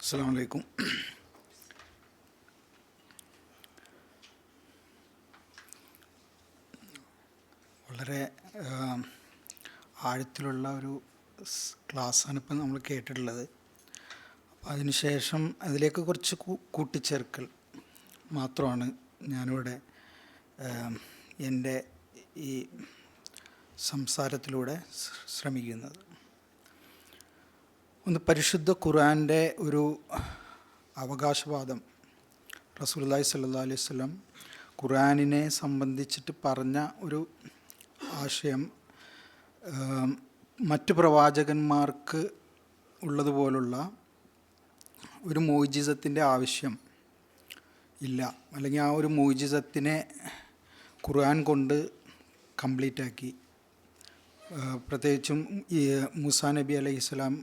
അസ്സലാമു അലൈക്കും. വളരെ ആഴത്തിലുള്ള ഒരു ക്ലാസ്സാണ് ഇപ്പം നമ്മൾ കേട്ടിട്ടുള്ളത്. അതിനുശേഷം അതിലേക്ക് കുറച്ച് കൂട്ടിച്ചേർക്കൽ മാത്രമാണ് ഞാനിവിടെ എൻ്റെ ഈ സംസാരത്തിലൂടെ ശ്രമിക്കുന്നത്. ഒന്ന്, പരിശുദ്ധ ഖുർആൻ്റെ ഒരു അവകാശവാദം റസൂലുള്ളാഹി സ്വല്ലല്ലാഹു അലൈഹി വസല്ലം ഖുർആനിനെ സംബന്ധിച്ചിട്ട് പറഞ്ഞ ഒരു ആശയം മറ്റു പ്രവാചകന്മാർക്ക് ഉള്ളതുപോലുള്ള ഒരു മുഅ്ജിസത്തിൻ്റെ ആവശ്യം ഇല്ല, അല്ലെങ്കിൽ ആ ഒരു മുഅ്ജിസത്തിനെ ഖുർആൻ കൊണ്ട് കംപ്ലീറ്റ് ആക്കി. പ്രത്യേകിച്ചും ഈ മൂസാ നബി അലൈഹിസ്സലാം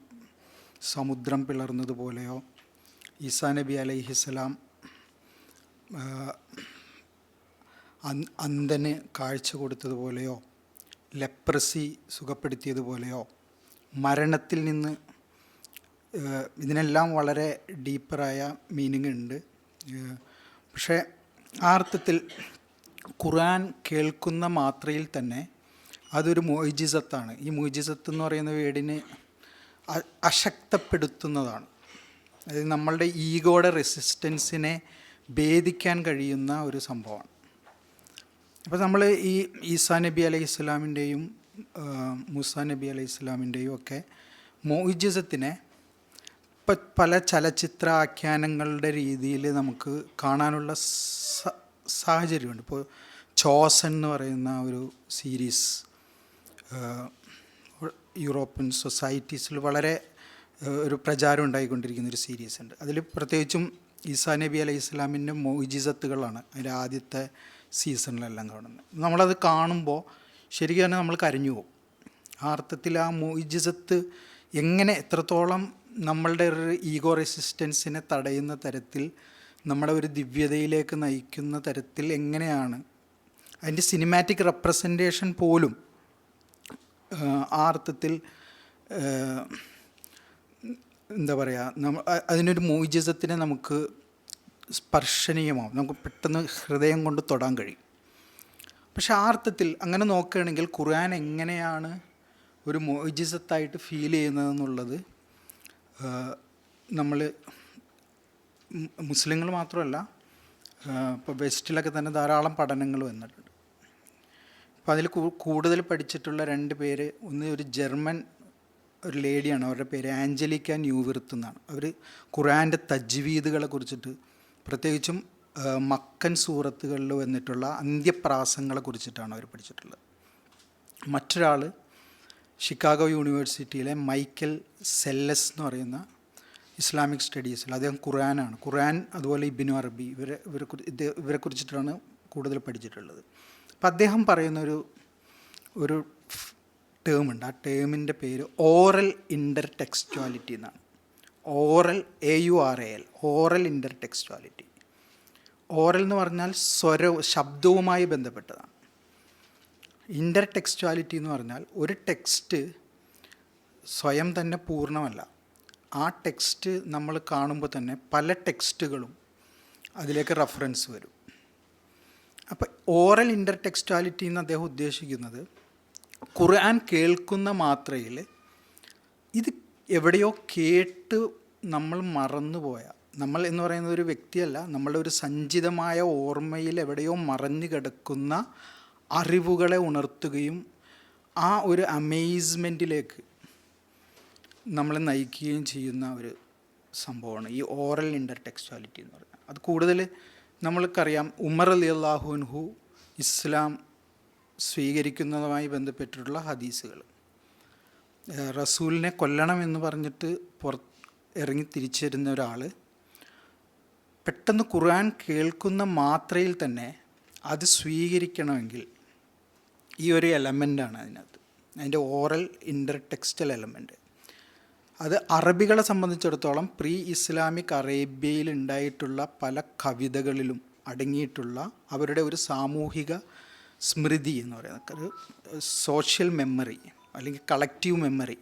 സമുദ്രം പിളർന്നതുപോലെയോ, ഈസാ നബി അലൈഹിസ്സലാം അന്ധന് കാഴ്ച കൊടുത്തതുപോലെയോ, ലെപ്രസി സുഖപ്പെടുത്തിയതുപോലെയോ, മരണത്തിൽ നിന്ന്, ഇതിനെല്ലാം വളരെ ഡീപ്പറായ മീനിങ് ഉണ്ട്. പക്ഷേ ആ അർത്ഥത്തിൽ ഖുർആൻ കേൾക്കുന്ന മാത്രയിൽ തന്നെ അതൊരു മുഅ്ജിസത്താണ്. ഈ മുഅ്ജിസത്ത് എന്ന് പറയുന്ന വേർഡിന് അശക്തപ്പെടുത്തുന്നതാണ്. അതായത് നമ്മളുടെ ഈഗോയുടെ റെസിസ്റ്റൻസിനെ ഭേദിക്കാൻ കഴിയുന്ന ഒരു സംഭവമാണ്. അപ്പോൾ നമ്മൾ ഈ ഈസാ നബി അലൈഹി സ്വലാമിൻ്റെയും മൂസാ നബി അലൈഹി സ്വലാമിൻ്റെയും ഒക്കെ മുഅ്ജിസത്തിനെ പല ചലച്ചിത്ര ആഖ്യാനങ്ങളുടെ രീതിയിൽ നമുക്ക് കാണാനുള്ള സാഹചര്യമുണ്ട്. ഇപ്പോൾ ചോസൻ എന്ന് പറയുന്ന ഒരു സീരീസ് യൂറോപ്യൻ സൊസൈറ്റീസിൽ വളരെ ഒരു പ്രചാരം ഉണ്ടായിക്കൊണ്ടിരിക്കുന്നൊരു സീരീസ് ഉണ്ട്. അതിൽ പ്രത്യേകിച്ചും ഈസാ നബി അലൈഹി സ്വലാമിൻ്റെ മുഅ്ജിസത്തുകളാണ് അതിൻ്റെ ആദ്യത്തെ സീസണിലെല്ലാം കാണുന്നത്. നമ്മളത് കാണുമ്പോൾ ശരിക്കും തന്നെ നമ്മൾ കരഞ്ഞു പോകും. ആ അർത്ഥത്തിൽ ആ മുഅ്ജിസത്ത് എങ്ങനെ എത്രത്തോളം നമ്മളുടെ ഒരു ഈഗോ റെസിസ്റ്റൻസിനെ തടയുന്ന തരത്തിൽ, നമ്മുടെ ഒരു ദിവ്യതയിലേക്ക് നയിക്കുന്ന തരത്തിൽ എങ്ങനെയാണ് അതിൻ്റെ സിനിമാറ്റിക് റെപ്രസെൻറ്റേഷൻ പോലും ആ അർത്ഥത്തിൽ എന്താ പറയുക, അതിനൊരു മുഅ്ജിസത്തിനെ നമുക്ക് സ്പർശനീയമാവും, നമുക്ക് പെട്ടെന്ന് ഹൃദയം കൊണ്ട് തൊടാൻ കഴിയും. പക്ഷെ ആ അർത്ഥത്തിൽ അങ്ങനെ നോക്കുകയാണെങ്കിൽ ഖുർആൻ എങ്ങനെയാണ് ഒരു മുഅ്ജിസത്തായിട്ട് ഫീൽ ചെയ്യുന്നതെന്നുള്ളത് നമ്മൾ മുസ്ലിങ്ങൾ മാത്രമല്ല, ഇപ്പോൾ വെസ്റ്റിലൊക്കെ തന്നെ ധാരാളം പഠനങ്ങൾ വന്നിട്ടുണ്ട്. അപ്പോൾ അതിൽ കൂടുതൽ പഠിച്ചിട്ടുള്ള രണ്ട് പേര്, ഒന്ന് ഒരു ജർമ്മൻ ഒരു ലേഡിയാണ്, അവരുടെ പേര് ആഞ്ചലിക്ക ന്യൂവിർത്ത് എന്നാണ്. അവർ ഖുർആൻ്റെ തജ്വീദുകളെ കുറിച്ചിട്ട്, പ്രത്യേകിച്ചും മക്കൻ സൂറത്തുകളിൽ വന്നിട്ടുള്ള അന്ത്യപ്രാസങ്ങളെ കുറിച്ചിട്ടാണ് അവർ പഠിച്ചിട്ടുള്ളത്. മറ്റൊരാൾ ഷിക്കാഗോ യൂണിവേഴ്സിറ്റിയിലെ മൈക്കൽ സെല്ലസ് എന്ന് പറയുന്ന ഇസ്ലാമിക് സ്റ്റഡീസിൽ, അദ്ദേഹം ഖുർആൻ അതുപോലെ ഇബ്നു അറബി ഇവരെ കുറിച്ചിട്ടാണ് കൂടുതൽ പഠിച്ചിട്ടുള്ളത്. അപ്പം അദ്ദേഹം പറയുന്ന ഒരു ടേമുണ്ട്. ആ ടേമിൻ്റെ പേര് ഓറൽ ഇൻ്റർടെക്സ്ച്വാലിറ്റി എന്നാണ്. Aural, AURAL, aural intertextuality. Aural എന്ന് പറഞ്ഞാൽ ശബ്ദവുമായി ബന്ധപ്പെട്ടതാണ്. ഇൻ്റർടെക്സ്ച്വാലിറ്റി എന്ന് പറഞ്ഞാൽ ഒരു ടെക്സ്റ്റ് സ്വയം തന്നെ പൂർണ്ണമല്ല. ആ ടെക്സ്റ്റ് നമ്മൾ കാണുമ്പോൾ തന്നെ പല ടെക്സ്റ്റുകളും അതിലേക്ക് റെഫറൻസ് വരും. അപ്പോൾ ഓറൽ ഇൻ്റർടെക്സ്ച്വാലിറ്റി എന്ന് അദ്ദേഹം ഉദ്ദേശിക്കുന്നത് ഖുർആൻ കേൾക്കുന്ന മാത്രയിൽ ഇത് എവിടെയോ കേട്ട് നമ്മൾ മറന്നുപോയ, നമ്മൾ എന്ന് പറയുന്നത് ഒരു വ്യക്തിയല്ല, നമ്മളുടെ ഒരു സഞ്ചിതമായ ഓർമ്മയിൽ എവിടെയോ മറഞ്ഞു കിടക്കുന്ന അറിവുകളെ ഉണർത്തുകയും ആ ഒരു അമേസ്മെൻറ്റിലേക്ക് നമ്മളെ നയിക്കുകയും ചെയ്യുന്ന ഒരു സംഭവമാണ് ഈ ഓറൽ ഇൻ്റർടെക്സ്ച്വാലിറ്റി എന്ന് പറയുന്നത്. അത് കൂടുതൽ നമ്മൾക്കറിയാം, ഉമർ റളിയല്ലാഹു അൻഹു ഇസ്ലാം സ്വീകരിക്കുന്നതുമായി ബന്ധപ്പെട്ടിട്ടുള്ള ഹദീസുകൾ, റസൂലിനെ കൊല്ലണമെന്ന് പറഞ്ഞിട്ട് ഇറങ്ങി തിരിച്ചു വരുന്ന ഒരാൾ പെട്ടെന്ന് ഖുർആൻ കേൾക്കുന്ന മാത്രയിൽ തന്നെ അത് സ്വീകരിക്കണമെങ്കിൽ ഈ ഒരു എലമെൻ്റാണ് അതിനകത്ത്, അതിൻ്റെ ഓറൽ ഇൻ്റർടെക്സ്റ്റൽ എലമെൻറ്റ്. അത് അറബികളെ സംബന്ധിച്ചിടത്തോളം പ്രീ ഇസ്ലാമിക് അറേബ്യയിൽ ഉണ്ടായിട്ടുള്ള പല കവിതകളിലും അടങ്ങിയിട്ടുള്ള അവരുടെ ഒരു സാമൂഹിക സ്മൃതി എന്ന് പറയുന്നത്, ഒരു സോഷ്യൽ മെമ്മറി അല്ലെങ്കിൽ കളക്റ്റീവ് മെമ്മറി,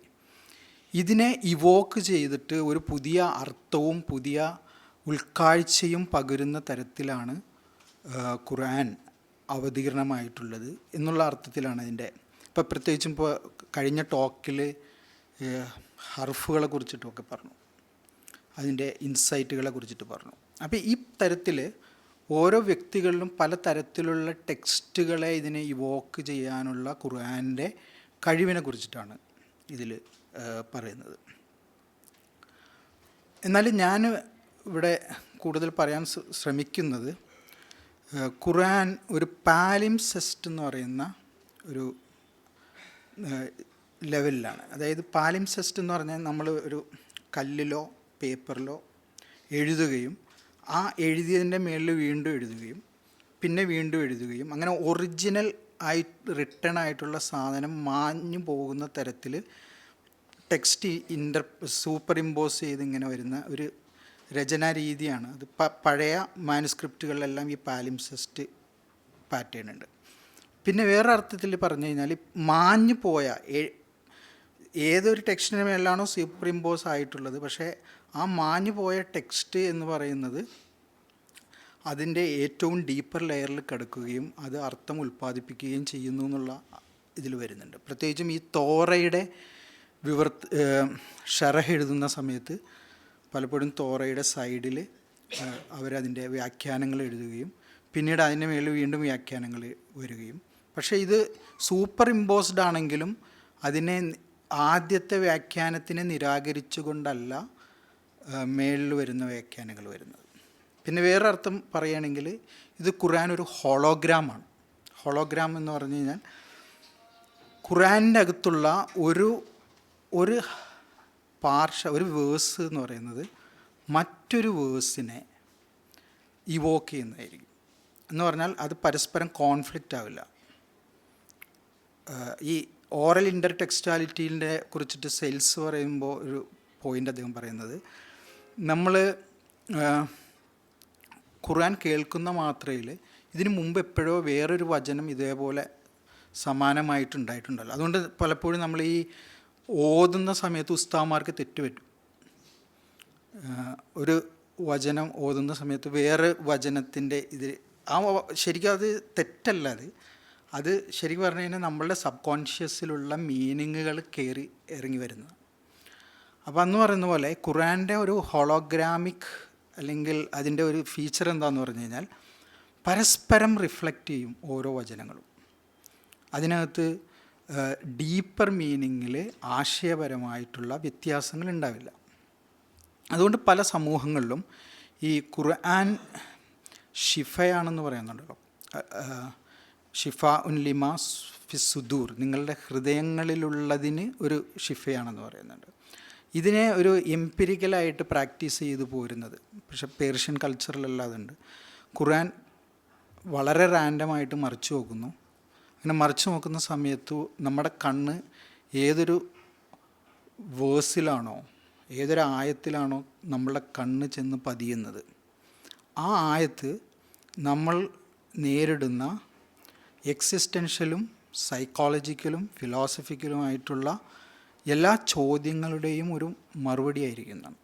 ഇതിനെ ഇവോക്ക് ചെയ്തിട്ട് ഒരു പുതിയ അർത്ഥവും പുതിയ ഉൾക്കാഴ്ചയും പകരുന്ന തരത്തിലാണ് ഖുർആൻ അവതീർണമായിട്ടുള്ളത് എന്നുള്ള അർത്ഥത്തിലാണ് അതിൻ്റെ. ഇപ്പോൾ പ്രത്യേകിച്ചും ഇപ്പോൾ കഴിഞ്ഞ ടോക്കിൽ ഹർഫുകളെ കുറിച്ചിട്ടൊക്കെ പറഞ്ഞു, അതിൻ്റെ ഇൻസൈറ്റുകളെ കുറിച്ചിട്ട് പറഞ്ഞു. അപ്പോൾ ഈ തരത്തിൽ ഓരോ വ്യക്തികളിലും പല തരത്തിലുള്ള ടെക്സ്റ്റുകളെ ഇതിനെ ഇവോക്ക് ചെയ്യാനുള്ള ഖുർആൻ്റെ കഴിവിനെ കുറിച്ചിട്ടാണ് ഇതിൽ പറയുന്നത്. എന്നാൽ ഞാൻ ഇവിടെ കൂടുതൽ പറയാൻ ശ്രമിക്കുന്നത് ഖുർആൻ ഒരു പാലിംസെസ്റ്റ് എന്ന് പറയുന്ന ഒരു ലെവലിലാണ്. അതായത് പാലിംസെസ്റ്റ് എന്ന് പറഞ്ഞാൽ നമ്മൾ ഒരു കല്ലിലോ പേപ്പറിലോ എഴുതുകയും ആ എഴുതിയതിൻ്റെ മേളിൽ വീണ്ടും എഴുതുകയും പിന്നെ വീണ്ടും എഴുതുകയും അങ്ങനെ ഒറിജിനൽ റിട്ടേൺ ആയിട്ടുള്ള സാധനം മാഞ്ഞു പോകുന്ന തരത്തിൽ ടെക്സ്റ്റ് സൂപ്പർ ഇമ്പോസ് ചെയ്ത് ഇങ്ങനെ വരുന്ന ഒരു രചനാ രീതിയാണ്. അത് പഴയ മാനുസ്ക്രിപ്റ്റുകളിലെല്ലാം ഈ പാലിംസെസ്റ്റ് പാറ്റേൺ ഉണ്ട്. പിന്നെ വേറെ അർത്ഥത്തിൽ പറഞ്ഞു കഴിഞ്ഞാൽ മാഞ്ഞു പോയ ഏതൊരു ടെക്സ്റ്റിന് മേലാണോ സൂപ്പർ ഇമ്പോസ് ആയിട്ടുള്ളത്, പക്ഷേ ആ മാഞ്ഞു പോയ ടെക്സ്റ്റ് എന്ന് പറയുന്നത് അതിൻ്റെ ഏറ്റവും ഡീപ്പർ ലെയറിൽ കിടക്കുകയും അത് അർത്ഥം ഉൽപ്പാദിപ്പിക്കുകയും ചെയ്യുന്നു എന്നുള്ള ഇതിൽ വരുന്നുണ്ട്. പ്രത്യേകിച്ചും ഈ തോറയുടെ ഷറഹ് എഴുതുന്ന സമയത്ത് പലപ്പോഴും തോറയുടെ സൈഡിൽ അവരതിൻ്റെ വ്യാഖ്യാനങ്ങൾ എഴുതുകയും പിന്നീട് അതിൻ്റെ മേളിൽ വീണ്ടും വ്യാഖ്യാനങ്ങൾ വരികയും, പക്ഷേ ഇത് സൂപ്പർ ഇമ്പോസ്ഡ് ആണെങ്കിലും അതിനെ ആദ്യത്തെ വ്യാഖ്യാനത്തിനെ നിരാകരിച്ചുകൊണ്ടല്ല മേളിൽ വരുന്ന വ്യാഖ്യാനങ്ങൾ വരുന്നത്. പിന്നെ വേറെ അർത്ഥം പറയുകയാണെങ്കിൽ ഇത് ഖുർആൻ ഒരു ഹോളോഗ്രാമാണ്. ഹോളോഗ്രാം എന്ന് പറഞ്ഞു കഴിഞ്ഞാൽ ഖുർആനിൻ്റെ അകത്തുള്ള ഒരു ഒരു വേഴ്സ് എന്ന് പറയുന്നത് മറ്റൊരു വേഴ്സിനെ ഇവോക്ക് ചെയ്യുന്നതായിരിക്കും. എന്ന് പറഞ്ഞാൽ അത് പരസ്പരം കോൺഫ്ലിക്റ്റ് ആവില്ല. ഈ ഓറൽ ഇൻ്റർ ടെക്സ്റ്റാലിറ്റീൻ്റെ കുറിച്ചിട്ട് സെയിൽസ് പറയുമ്പോൾ ഒരു പോയിൻ്റ് അദ്ദേഹം പറയുന്നത്, നമ്മൾ ഖുർആൻ കേൾക്കുന്ന മാത്രയിൽ ഇതിനു മുമ്പ് എപ്പോഴോ വേറൊരു വചനം ഇതേപോലെ സമാനമായിട്ടുണ്ടായിട്ടുണ്ടല്ലോ. അതുകൊണ്ട് പലപ്പോഴും നമ്മൾ ഈ ഓതുന്ന സമയത്ത് ഉസ്താദ്മാർക്ക് തെറ്റുപറ്റും. ഒരു വചനം ഓതുന്ന സമയത്ത് വേറെ വചനത്തിൻ്റെ ഇത് ശരിക്കും അത് തെറ്റല്ല. അത് ശരിക്കും പറഞ്ഞു കഴിഞ്ഞാൽ നമ്മളുടെ സബ് കോൺഷ്യസിലുള്ള മീനിങ്ങുകൾ കയറി ഇറങ്ങി വരുന്നത്. അപ്പോൾ അന്ന് പറയുന്ന പോലെ ഖുർആൻ്റെ ഒരു ഹോളോഗ്രാമിക് അല്ലെങ്കിൽ അതിൻ്റെ ഒരു ഫീച്ചർ എന്താണെന്ന് പറഞ്ഞു കഴിഞ്ഞാൽ പരസ്പരം റിഫ്ലക്റ്റ് ചെയ്യും ഓരോ വചനങ്ങളും. അതിനകത്ത് ഡീപ്പർ മീനിങ്ങിൽ ആശയപരമായിട്ടുള്ള വ്യത്യാസങ്ങൾ ഉണ്ടാവില്ല. അതുകൊണ്ട് പല സമൂഹങ്ങളിലും ഈ ഖുർആൻ ഷിഫയാണെന്ന് പറയുന്നുണ്ടല്ലോ, ഷിഫ ഉൻ ലിമ ഫിസുദൂർ, നിങ്ങളുടെ ഹൃദയങ്ങളിലുള്ളതിന് ഒരു ഷിഫയാണെന്ന് പറയുന്നുണ്ട്. ഇതിനെ ഒരു എംപിരിക്കലായിട്ട് പ്രാക്ടീസ് ചെയ്തു പോരുന്നത്, പക്ഷേ പേർഷ്യൻ കൾച്ചറിലെല്ലാം അതുണ്ട്. ഖുർആൻ വളരെ റാൻഡമായിട്ട് മറിച്ച് നോക്കുന്നു. അങ്ങനെ മറിച്ച് നോക്കുന്ന സമയത്ത് നമ്മുടെ കണ്ണ് ഏതൊരു വേഴ്സിലാണോ ഏതൊരു ആയത്തിലാണോ നമ്മളുടെ കണ്ണ് ചെന്ന് പതിയുന്നത്, ആ ആയത്ത് നമ്മൾ നേരിടുന്ന എക്സിസ്റ്റൻഷ്യലും സൈക്കോളജിക്കലും ഫിലോസഫിക്കലുമായിട്ടുള്ള എല്ലാ ചോദ്യങ്ങളുടെയും ഒരു മറുപടി ആയിരിക്കുന്നതാണ്.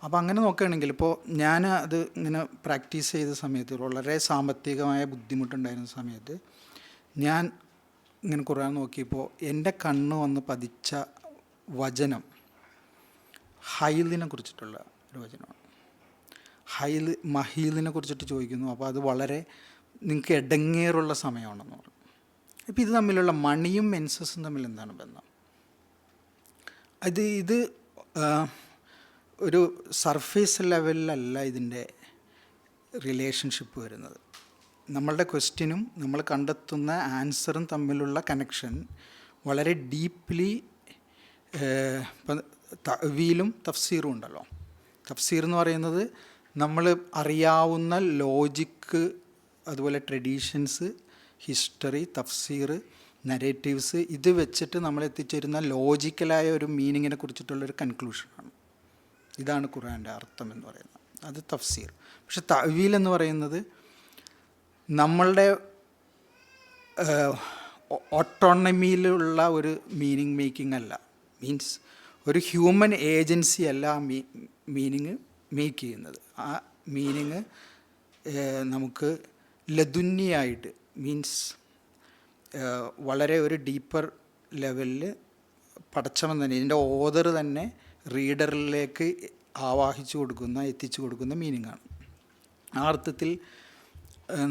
അപ്പോൾ അങ്ങനെ നോക്കുകയാണെങ്കിൽ ഇപ്പോൾ ഞാൻ അത് ഇങ്ങനെ പ്രാക്ടീസ് ചെയ്ത സമയത്ത് വളരെ സാമ്പത്തികമായ ബുദ്ധിമുട്ടുണ്ടായിരുന്ന സമയത്ത് ഞാൻ ഇങ്ങനെ ഖുർആൻ നോക്കിയപ്പോൾ എൻ്റെ കണ്ണ് വന്ന് പതിച്ച വചനം ഹൈലിനെ കുറിച്ചിട്ടുള്ള ഒരു വചനമാണ്. മഹീലിനെ കുറിച്ചിട്ട് ചോദിക്കുന്നു. അപ്പോൾ അത് വളരെ നിങ്ങൾക്ക് ഇടങ്ങേറുള്ള സമയമാണെന്ന് പറഞ്ഞു. ഇപ്പോൾ ഇത് തമ്മിലുള്ള മണിയും മെൻസസും തമ്മിൽ എന്താണ് ബന്ധം? ഇത് ഒരു സർഫേസ് ലെവലിലല്ല ഇതിൻ്റെ റിലേഷൻഷിപ്പ് വരുന്നത്. നമ്മളുടെ ക്വസ്റ്റ്യനും നമ്മൾ കണ്ടെത്തുന്ന ആൻസറും തമ്മിലുള്ള കണക്ഷൻ വളരെ ഡീപ്ലി ഇപ്പം തഅ്വീലും തഫ്സീറും ഉണ്ടല്ലോ. തഫ്സീർ എന്ന് പറയുന്നത് നമ്മൾ അറിയാവുന്ന ലോജിക്ക്, അതുപോലെ ട്രഡീഷൻസ്, ഹിസ്റ്ററി, തഫ്സീർ, നരേറ്റീവ്സ്, ഇത് വെച്ചിട്ട് നമ്മൾ എത്തിച്ചേരുന്ന ലോജിക്കലായ ഒരു മീനിങ്ങിനെ കുറിച്ചിട്ടുള്ളൊരു കൺക്ലൂഷനാണ്. ഇതാണ് ഖുർആൻ്റെ അർത്ഥം എന്ന് പറയുന്നത്. അത് തഫ്സീർ. പക്ഷെ തഅ്വീൽ എന്ന് പറയുന്നത് നമ്മളുടെ ഓട്ടോണമിയിലുള്ള ഒരു മീനിങ് മേക്കിംഗ് അല്ല. മീൻസ് ഒരു ഹ്യൂമൻ ഏജൻസി അല്ല ആ മീനിങ് മേക്ക് ചെയ്യുന്നത്. ആ മീനിങ് നമുക്ക് ലതുന്യായിട്ട്, മീൻസ് വളരെ ഒരു ഡീപ്പർ ലെവലിൽ പടച്ചവൻ തന്നെ, ഇതിൻ്റെ ഓതർ തന്നെ റീഡറിലേക്ക് ആവാഹിച്ചു കൊടുക്കുന്ന, എത്തിച്ചു കൊടുക്കുന്ന മീനിങ്ങാണ്. ആ അർത്ഥത്തിൽ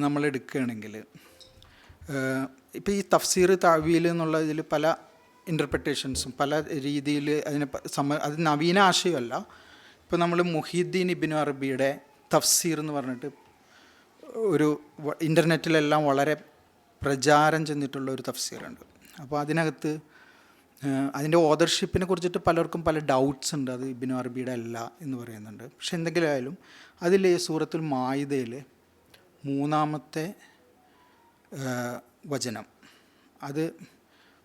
നമ്മൾ എടുക്കുകയാണെങ്കിൽ ഇപ്പോൾ ഈ തഫ്സീർ താവീൽ എന്നുള്ള ഇതിൽ പല ഇൻ്റർപ്രിട്ടേഷൻസും പല രീതിയിൽ അത് നവീന ആശയമല്ല. ഇപ്പോൾ നമ്മൾ മുഹീദ്ദീൻ ഇബ്നു അറബിയുടെ തഫ്സീർ എന്ന് പറഞ്ഞിട്ട് ഒരു ഇൻ്റർനെറ്റിലെല്ലാം വളരെ പ്രചാരം ചെന്നിട്ടുള്ള ഒരു തഫ്സീറുണ്ട്. അപ്പോൾ അതിനകത്ത് അതിൻ്റെ ഓതർഷിപ്പിനെ കുറിച്ചിട്ട് പലർക്കും പല ഡൗട്ട്സ് ഉണ്ട്. അത് ഇബ്നു അറബിയുടെ അല്ല എന്ന് പറയുന്നുണ്ട്. പക്ഷെ എന്തെങ്കിലും ആയാലും അതിൽ സൂറത്തുൽ മാഇദയിൽ 3-ാമത്തെ വചനം, അത്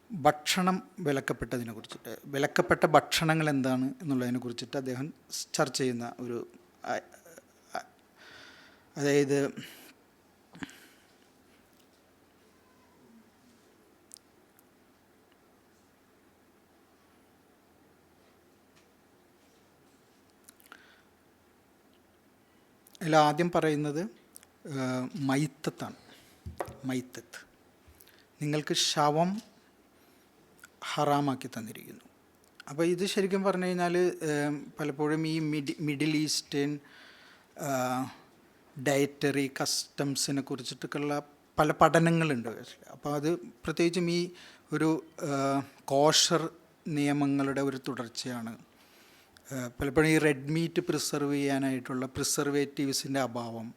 ഭക്ഷണം വിലക്കപ്പെട്ടതിനെ കുറിച്ചിട്ട്, വിലക്കപ്പെട്ട ഭക്ഷണങ്ങൾ എന്താണ് എന്നുള്ളതിനെ കുറിച്ചിട്ട് അദ്ദേഹം ചർച്ച ചെയ്യുന്ന ഒരു, അതായത് അതിൽ ആദ്യം പറയുന്നത് മൈത്തത്താണ്. മൈത്തത്ത്, നിങ്ങൾക്ക് ശവം ഹറാമാക്കി തന്നിരിക്കുന്നു. അപ്പോൾ ഇത് ശരിക്കും പറഞ്ഞു കഴിഞ്ഞാൽ പലപ്പോഴും ഈ മിഡിൽ ഈസ്റ്റേൺ ഡയറ്ററി കസ്റ്റംസിനെ കുറിച്ചിട്ടൊക്കെയുള്ള പല പഠനങ്ങളുണ്ട്. അപ്പോൾ അത് പ്രത്യേകിച്ചും ഈ ഒരു കോഷർ നിയമങ്ങളുടെ ഒരു തുടർച്ചയാണ്. പലപ്പോഴും ഈ റെഡ് മീറ്റ് പ്രിസർവ് ചെയ്യാനായിട്ടുള്ള പ്രിസർവേറ്റീവ്സിൻ്റെ അഭാവം,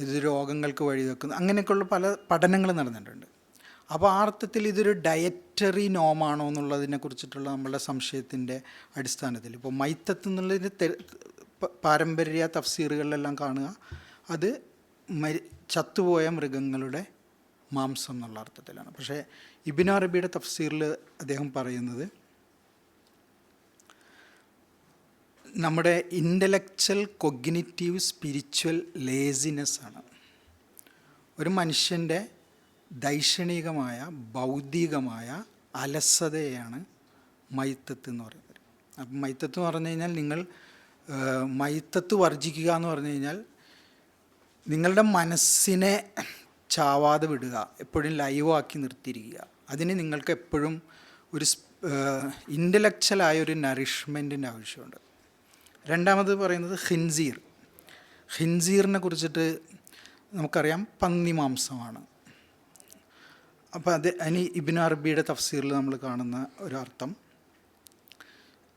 ഇത് രോഗങ്ങൾക്ക് വഴിവെക്കുന്നു, അങ്ങനെയൊക്കെയുള്ള പല പഠനങ്ങൾ നടന്നിട്ടുണ്ട്. അപ്പോൾ ആ അർത്ഥത്തിൽ ഇതൊരു ഡയറ്ററി നോമാണോ എന്നുള്ളതിനെ കുറിച്ചിട്ടുള്ള നമ്മളുടെ സംശയത്തിൻ്റെ അടിസ്ഥാനത്തിൽ ഇപ്പോൾ മൈത്തത്ത് എന്നുള്ളതിന് പാരമ്പര്യ തഫ്സീറുകളിലെല്ലാം കാണുക അത് ചത്തുപോയ മൃഗങ്ങളുടെ മാംസം എന്നുള്ള അർത്ഥത്തിലാണ്. പക്ഷേ ഇബ്നു അറബിയുടെ തഫ്സീറിൽ അദ്ദേഹം പറയുന്നത് നമ്മുടെ ഇൻ്റലക്ച്വൽ കൊഗ്നിറ്റീവ് സ്പിരിച്വൽ ലേസിനെസ്സാണ്. ഒരു മനുഷ്യൻ്റെ ദൈക്ഷണികമായ ഭൗതികമായ അലസതയാണ് മൈത്തത്ത് എന്ന് പറയുന്നത്. അപ്പം മൈത്തത്ത് എന്ന് പറഞ്ഞു കഴിഞ്ഞാൽ നിങ്ങൾ മൈത്തത്ത് വർജിക്കുക എന്ന് പറഞ്ഞു കഴിഞ്ഞാൽ നിങ്ങളുടെ മനസ്സിനെ ചാവാതെ വിടുക, എപ്പോഴും ലൈവാക്കി നിർത്തിയിരിക്കുക. അതിന് നിങ്ങൾക്ക് എപ്പോഴും ഒരു ഇൻ്റലക്ച്വലായ ഒരു നറിഷ്മെൻറ്റിൻ്റെ ആവശ്യമുണ്ട്. രണ്ടാമത് പറയുന്നത് ഖിൻസീർ. ഖിൻസീറിനെ കുറിച്ചിട്ട് നമുക്കറിയാം പന്നി മാംസമാണ്. അപ്പോൾ അത് അതിന് ഇബ്നു അറബിയുടെ തഫ്സീറിൽ നമ്മൾ കാണുന്ന ഒരർത്ഥം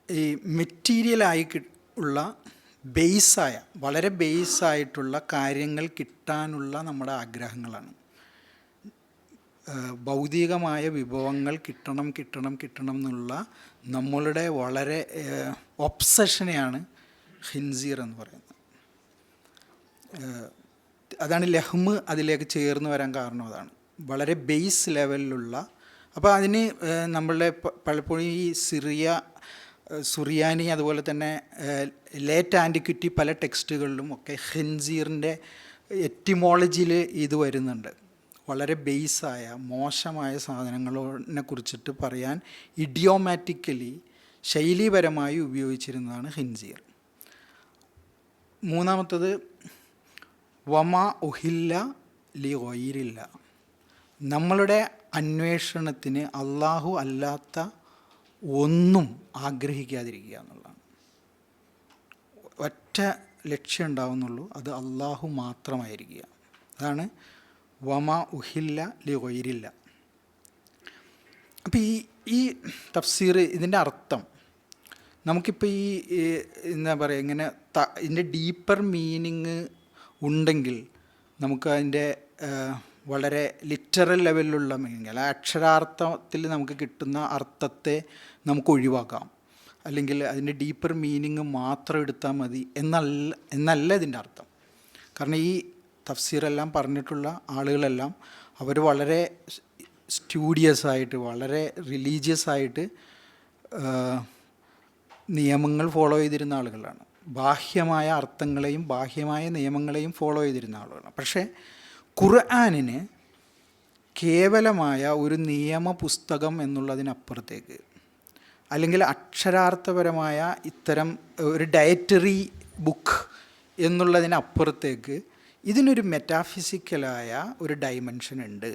ഈ മെറ്റീരിയലായി ഉള്ള ബേസായ, വളരെ ബേസായിട്ടുള്ള കാര്യങ്ങൾ കിട്ടാനുള്ള നമ്മുടെ ആഗ്രഹങ്ങളാണ്. ഭൗതികമായ വിഭവങ്ങൾ കിട്ടണം എന്നുള്ള നമ്മളുടെ വളരെ ഒബ്സഷനെയാണ് ഖിൻസീർ എന്ന് പറയുന്നത്. അതാണ് ലഹ്മ് അതിലേക്ക് ചേർന്ന് വരാൻ കാരണം. അതാണ് വളരെ ബേസ് ലെവലിലുള്ള. അപ്പോൾ അതിന് നമ്മളുടെ പലപ്പോഴും ഈ സുറിയാനി അതുപോലെ തന്നെ ലേറ്റ് ആൻറ്റിക്വിറ്റി പല ടെക്സ്റ്റുകളിലും ഒക്കെ ഖിൻസീറിൻ്റെ എറ്റിമോളജിയിൽ ഇത് വരുന്നുണ്ട്. വളരെ ബേസായ മോശമായ സാധനങ്ങളെ കുറിച്ചിട്ട് പറയാൻ ഇഡിയോമാറ്റിക്കലി ശൈലീപരമായി ഉപയോഗിച്ചിരുന്നതാണ് ഖിൻസീർ. മൂന്നാമത്തത് വമ ഉഹില്ല ലി ഗൈരില്ല. നമ്മളുടെ അന്വേഷണത്തിന് അള്ളാഹു അല്ലാത്ത ഒന്നും ആഗ്രഹിക്കാതിരിക്കുക എന്നുള്ളതാണ്. ഒറ്റ ലക്ഷ്യം ഉണ്ടാവുന്നുള്ളൂ, അത് അള്ളാഹു മാത്രമായിരിക്കുക. അതാണ് വമ ഉഹില്ല ലി ഗൈരില്ല. അപ്പോൾ ഈ തഫ്സീർ, ഇതിൻ്റെ അർത്ഥം നമുക്കിപ്പോൾ ഈ എന്താ പറയുക, ഇങ്ങനെ ഇതിൻ്റെ ഡീപ്പർ മീനിങ് ഉണ്ടെങ്കിൽ നമുക്ക് അതിൻ്റെ വളരെ ലിറ്ററൽ ലെവലിലുള്ള മീനിങ്, അല്ല അക്ഷരാർത്ഥത്തിൽ നമുക്ക് കിട്ടുന്ന അർത്ഥത്തെ നമുക്ക് ഒഴിവാക്കാം, അല്ലെങ്കിൽ അതിൻ്റെ ഡീപ്പർ മീനിങ് മാത്രം എടുത്താൽ മതി എന്നല്ല ഇതിൻ്റെ അർത്ഥം. കാരണം ഈ തഫ്സീറെല്ലാം പറഞ്ഞിട്ടുള്ള ആളുകളെല്ലാം അവർ വളരെ സ്റ്റൂഡിയസ് ആയിട്ട്, വളരെ റിലീജിയസ് ആയിട്ട് നിയമങ്ങൾ ഫോളോ ചെയ്തിരുന്ന ആളുകളാണ്. ബാഹ്യമായ അർത്ഥങ്ങളെയും ബാഹ്യമായ നിയമങ്ങളെയും ഫോളോ ചെയ്തിരുന്ന ആളുകളാണ്. പക്ഷേ ഖുർആനിന് കേവലമായ ഒരു നിയമ പുസ്തകം എന്നുള്ളതിനപ്പുറത്തേക്ക്, അല്ലെങ്കിൽ അക്ഷരാർത്ഥപരമായ ഇത്തരം ഒരു ഡയറ്ററി ബുക്ക് എന്നുള്ളതിനപ്പുറത്തേക്ക് ഇതിനൊരു മെറ്റാഫിസിക്കലായ ഒരു ഡൈമെൻഷൻ ഉണ്ട്,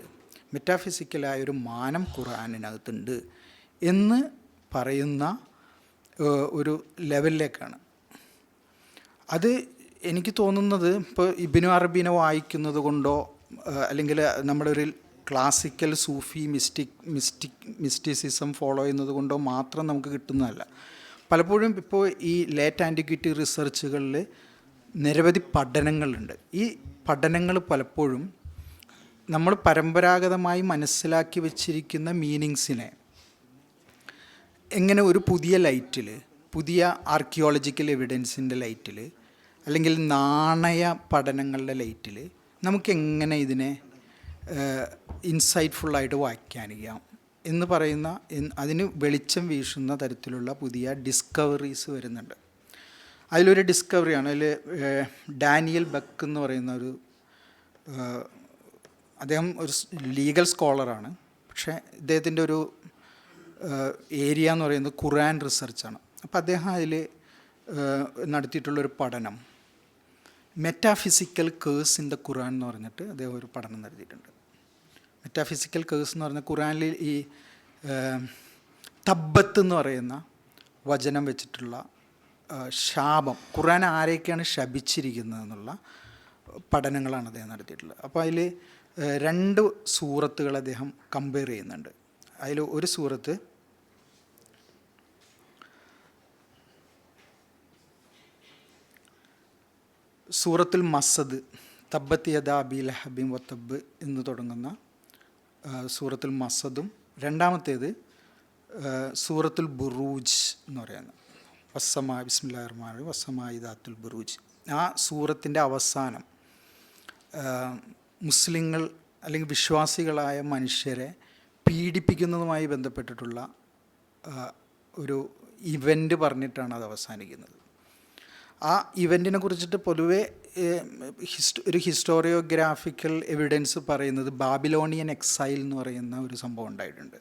മെറ്റാഫിസിക്കലായ ഒരു മാനം ഖുർആനിനകത്തുണ്ട് എന്ന് പറയുന്ന ഒരു ലെവലിലേക്കാണ്. അത് എനിക്ക് തോന്നുന്നത് ഇപ്പോൾ ഇബ്നു അറബീനെ വായിക്കുന്നത് കൊണ്ടോ അല്ലെങ്കിൽ നമ്മുടെ ഒരു ക്ലാസിക്കൽ സൂഫി മിസ്റ്റിസിസം ഫോളോ ചെയ്യുന്നത് കൊണ്ടോ മാത്രം നമുക്ക് കിട്ടുന്നതല്ല. പലപ്പോഴും ഇപ്പോൾ ഈ ലേറ്റ് ആൻറ്റിക്വിറ്റി റിസർച്ചുകളിൽ നിരവധി പഠനങ്ങളുണ്ട്. ഈ പഠനങ്ങൾ പലപ്പോഴും നമ്മൾ പരമ്പരാഗതമായി മനസ്സിലാക്കി വച്ചിരിക്കുന്ന മീനിങ്സിനെ എങ്ങനെ ഒരു പുതിയ ലൈറ്റിൽ, പുതിയ ആർക്കിയോളജിക്കൽ എവിഡൻസിൻ്റെ ലൈറ്റിൽ, അല്ലെങ്കിൽ നാണയ പഠനങ്ങളുടെ ലൈറ്റിൽ നമുക്കെങ്ങനെ ഇതിനെ ഇൻസൈറ്റ്ഫുള്ളായിട്ട് വ്യാഖ്യാനിക്കാം എന്ന് പറയുന്ന, അതിന് വെളിച്ചം വീശുന്ന തരത്തിലുള്ള പുതിയ ഡിസ്കവറീസ് വരുന്നുണ്ട്. അതിലൊരു ഡിസ്കവറിയാണ്, അതിൽ ഡാനിയൽ ബക്ക് എന്ന് പറയുന്ന ഒരു അദ്ദേഹം ഒരു ലീഗൽ സ്കോളറാണ്. പക്ഷേ ഇദ്ദേഹത്തിൻ്റെ ഒരു ഏരിയ എന്ന് പറയുന്നത് ഖുർആൻ റിസർച്ചാണ്. അപ്പോൾ അദ്ദേഹം അതിൽ നടത്തിയിട്ടുള്ളൊരു പഠനം മെറ്റാഫിസിക്കൽ കേഴ്സ് ഇൻ ദ ഖുർആൻ എന്ന് പറഞ്ഞിട്ട് അദ്ദേഹം ഒരു പഠനം നടത്തിയിട്ടുണ്ട്. മെറ്റാഫിസിക്കൽ കേഴ്സ് എന്ന് പറഞ്ഞാൽ ഖുർആനിൽ ഈ തബ്ബത്ത് എന്ന് പറയുന്ന വചനം വെച്ചിട്ടുള്ള ശാപം, ഖുർആൻ ആരെയൊക്കെയാണ് ശപിച്ചിരിക്കുന്നത് എന്നുള്ള പഠനങ്ങളാണ് അദ്ദേഹം നടത്തിയിട്ടുള്ളത്. അപ്പോൾ അതിൽ 2 സൂറത്തുകൾ അദ്ദേഹം കമ്പയർ ചെയ്യുന്നുണ്ട്. അതിൽ ഒരു സൂറത്ത് സൂറത്തുൽ മസദ്, തബ്ബത്ത് യദാ അബീ ലഹബിൻ വതബ്ബ് എന്ന് തുടങ്ങുന്ന സൂറത്തുൽ മസദും, രണ്ടാമത്തേത് സൂറത്തുൽ ബുറൂജ് എന്ന് പറയുന്നത് വസ്സമായ ബിസ്മില്ലാഹിർ റഹ്മാനിർ റഹീം വസ്സമായി ദാത്തുൽ ബുറൂജ്. ആ സൂറത്തിൻ്റെ അവസാനം മുസ്ലിങ്ങൾ അല്ലെങ്കിൽ വിശ്വാസികളായ മനുഷ്യരെ പീഡിപ്പിക്കുന്നതുമായി ബന്ധപ്പെട്ടിട്ടുള്ള ഒരു ഇവൻ്റ് പറഞ്ഞിട്ടാണ് അത് അവസാനിക്കുന്നത്. ആ ഇവൻറ്റിനെ കുറിച്ചിട്ട് പൊതുവെ ഒരു ഹിസ്റ്റോറിയോഗ്രാഫിക്കൽ എവിഡൻസ് പറയുന്നത് ബാബിലോണിയൻ എക്സൈൽ എന്ന് പറയുന്ന ഒരു സംഭവം ഉണ്ടായിട്ടുണ്ട്.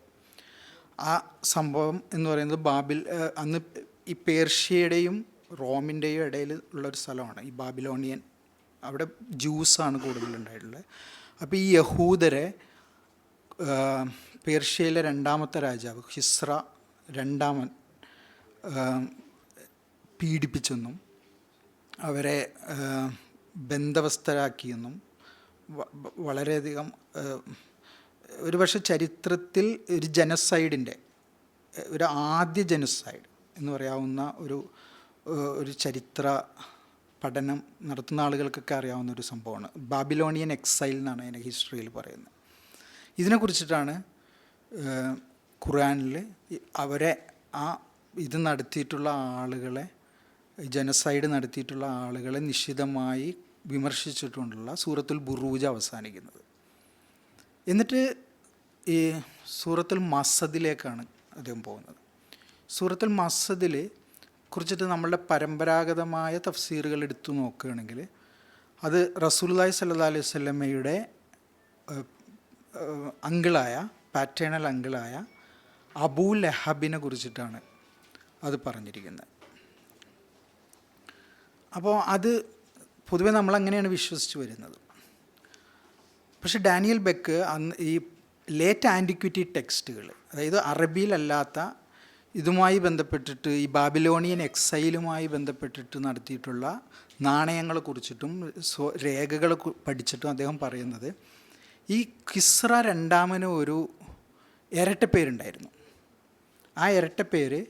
ആ സംഭവം എന്ന് പറയുന്നത് അന്ന് ഈ പേർഷ്യയുടെയും റോമിൻ്റെയും ഇടയിൽ ഉള്ളൊരു സ്ഥലമാണ് ഈ ബാബിലോണിയൻ. അവിടെ ജ്യൂസാണ് കൂടുതലുണ്ടായിട്ടുള്ളത്. അപ്പോൾ ഈ യഹൂദരെ പേർഷ്യയിലെ 2ാമത്തെ രാജാവ് ഹിസ്ര രണ്ടാമൻ പീഡിപ്പിച്ചെന്നും അവരെ ബന്ധവസ്ഥരാക്കിയെന്നും വളരെയധികം ഒരുപക്ഷെ ചരിത്രത്തിൽ ഒരു ജനസൈഡിൻ്റെ ഒരു ആദ്യ ജനസൈഡ് എന്ന് പറയാവുന്ന ഒരു ചരിത്ര പഠനം നടത്തുന്ന ആളുകൾക്കൊക്കെ അറിയാവുന്ന ഒരു സംഭവമാണ് ബാബിലോണിയൻ എക്സൈൽ എന്നാണ് അതിൻ്റെ ഹിസ്റ്ററിയിൽ പറയുന്നത്. ഇതിനെക്കുറിച്ചിട്ടാണ് ഖുർആനിൽ അവരെ ഇത് നടത്തിയിട്ടുള്ള ആളുകളെ, ജനസൈഡ് നടത്തിയിട്ടുള്ള ആളുകളെ നിശിതമായി വിമർശിച്ചിട്ടുള്ള സൂറത്തുൽ ബുറൂജ് അവസാനിക്കുന്നത്. എന്നിട്ട് ഈ സൂറത്തുൽ മസദിലേക്കാണ് അദ്ദേഹം പോകുന്നത്. സൂറത്തുൽ മസദിൽ കുറിച്ചിട്ട് നമ്മളുടെ പരമ്പരാഗതമായ തഫ്സീറുകൾ എടുത്തു നോക്കുകയാണെങ്കിൽ അത് റസൂലുള്ളാഹി സ്വല്ലല്ലാഹി അലൈഹി വസല്ലമയുടെ അങ്കിളായ, പാറ്റേണൽ അങ്കിളായ അബൂ ലഹബിനെ കുറിച്ചിട്ടാണ് അത് പറഞ്ഞിരിക്കുന്നത്. അപ്പോൾ അത് പൊതുവെ നമ്മളങ്ങനെയാണ് വിശ്വസിച്ച് വരുന്നത്. പക്ഷേ ഡാനിയൽ ബെക്ക് അന്ന് ഈ ലേറ്റ് ആൻറ്റിക്വിറ്റി ടെക്സ്റ്റുകൾ, അതായത് അറബിയിലല്ലാത്ത ഇതുമായി ബന്ധപ്പെട്ടിട്ട് ഈ ബാബിലോണിയൻ എക്സൈലുമായി ബന്ധപ്പെട്ടിട്ട് നടത്തിയിട്ടുള്ള നാണയങ്ങളെ കുറിച്ചിട്ടും രേഖകൾ പഠിച്ചിട്ടും അദ്ദേഹം പറയുന്നത് ഈ കിസ്ര രണ്ടാമന് ഒരു ഇരട്ടപ്പേരുണ്ടായിരുന്നു. ആ ഇരട്ടപ്പേര്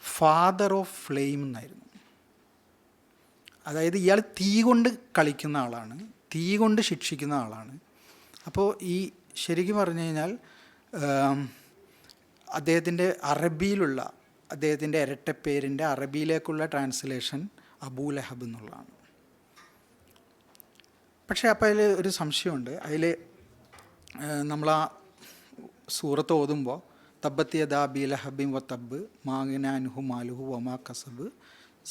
ഫാദർ ഓഫ് ഫ്ലെയിം എന്നായിരുന്നു. അതായത് ഇയാൾ തീ കൊണ്ട് കളിക്കുന്ന ആളാണ്, തീ കൊണ്ട് ശിക്ഷിക്കുന്ന ആളാണ്. അപ്പോൾ ഈ ശരിക്കും പറഞ്ഞു കഴിഞ്ഞാൽ അദ്ദേഹത്തിൻ്റെ അറബിയിലുള്ള അദ്ദേഹത്തിൻ്റെ ഇരട്ടപ്പേരിൻ്റെ അറബിയിലേക്കുള്ള ട്രാൻസ്ലേഷൻ അബൂ ലഹബ് എന്നുള്ളതാണ്. പക്ഷേ അപ്പോൾ അതിൽ ഒരു സംശയമുണ്ട്. അതിൽ നമ്മൾ ആ സൂറത്ത് ഓതുമ്പോൾ തബ്ബത്ത് യദാ അബീ ലഹബിൻ വതബ്ബ് മാ അഗ്നാ അൻഹു മാലുഹു വമാ കസബ്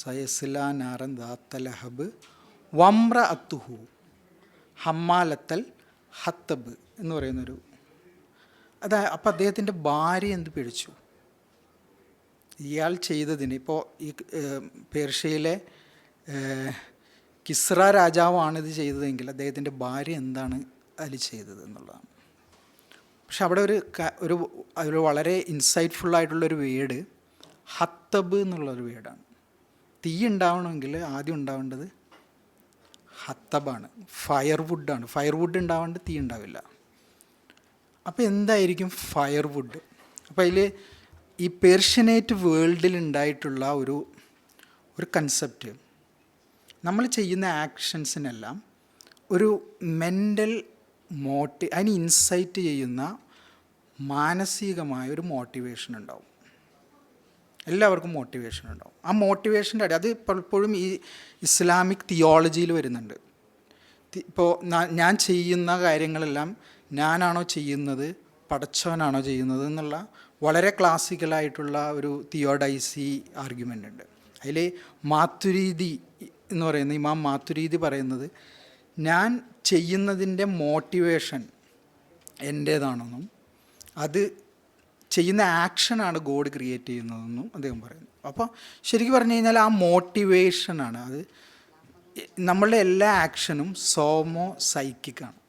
സയസ്ലാ നാറൻ ദാത്ത ലഹബ് വംറഅത്തുഹു ഹമ്മാലത്തൽ ഹത്തബ് എന്ന് പറയുന്നൊരു അപ്പം അദ്ദേഹത്തിൻ്റെ ഭാര്യ എന്ത് പിടിച്ചു ഇയാൾ ചെയ്തതിന്. ഇപ്പോൾ ഈ പേർഷ്യയിലെ കിസ്ര രാജാവാണ് ഇത് ചെയ്തതെങ്കിൽ അദ്ദേഹത്തിൻ്റെ ഭാര്യ എന്താണ് അതിൽ ചെയ്തത് എന്നുള്ളതാണ്. പക്ഷെ അവിടെ ഒരു വളരെ ഇൻസൈറ്റ്ഫുള്ളായിട്ടുള്ളൊരു വേർഡ് ഹത്തബ് എന്നുള്ളൊരു വേർഡാണ്. തീ ഉണ്ടാവണമെങ്കിൽ ആദ്യം ഉണ്ടാവേണ്ടത് ഹത്തബാണ്, ഫയർവുഡാണ്. ഫയർവുഡ് ഉണ്ടാവേണ്ട തീ ഉണ്ടാവില്ല. അപ്പോൾ എന്തായിരിക്കും ഫയർവുഡ്? അപ്പോൾ അതിൽ ഈ പേർഷ്യനേറ്റ് വേൾഡിൽ ഉണ്ടായിട്ടുള്ള ഒരു കൺസെപ്റ്റ്, നമ്മൾ ചെയ്യുന്ന ആക്ഷൻസിനെല്ലാം ഒരു മെൻ്റൽ അതിന് ഇൻസൈറ്റ് ചെയ്യുന്ന മാനസികമായ ഒരു മോട്ടിവേഷൻ ഉണ്ടാവും. എല്ലാവർക്കും മോട്ടിവേഷൻ ഉണ്ടാവും. ആ മോട്ടിവേഷൻ്റെ അത് പലപ്പോഴും ഈ ഇസ്ലാമിക് തിയോളജിയിൽ വരുന്നുണ്ട്. ഇപ്പോൾ ഞാൻ ചെയ്യുന്ന കാര്യങ്ങളെല്ലാം ഞാനാണോ ചെയ്യുന്നത്, പടച്ചവനാണോ ചെയ്യുന്നത് എന്നുള്ള വളരെ ക്ലാസിക്കലായിട്ടുള്ള ഒരു തിയോഡൈസി ആർഗ്യുമെൻ്റ് ഉണ്ട്. അതിൽ മാത്തുരീദി എന്ന് പറയുന്ന ഇമാം മാത്തുരീദി പറയുന്നത് ഞാൻ ചെയ്യുന്നതിൻ്റെ മോട്ടിവേഷൻ എൻ്റേതാണെന്നും അത് ചെയ്യുന്ന ആക്ഷനാണ് ഗോഡ് ക്രിയേറ്റ് ചെയ്യുന്നതെന്നും അദ്ദേഹം പറയുന്നു. അപ്പോൾ ശരിക്കും പറഞ്ഞു കഴിഞ്ഞാൽ ആ മോട്ടിവേഷനാണ് അത്. നമ്മളുടെ എല്ലാ ആക്ഷനും സൈക്കിക്കാണ്.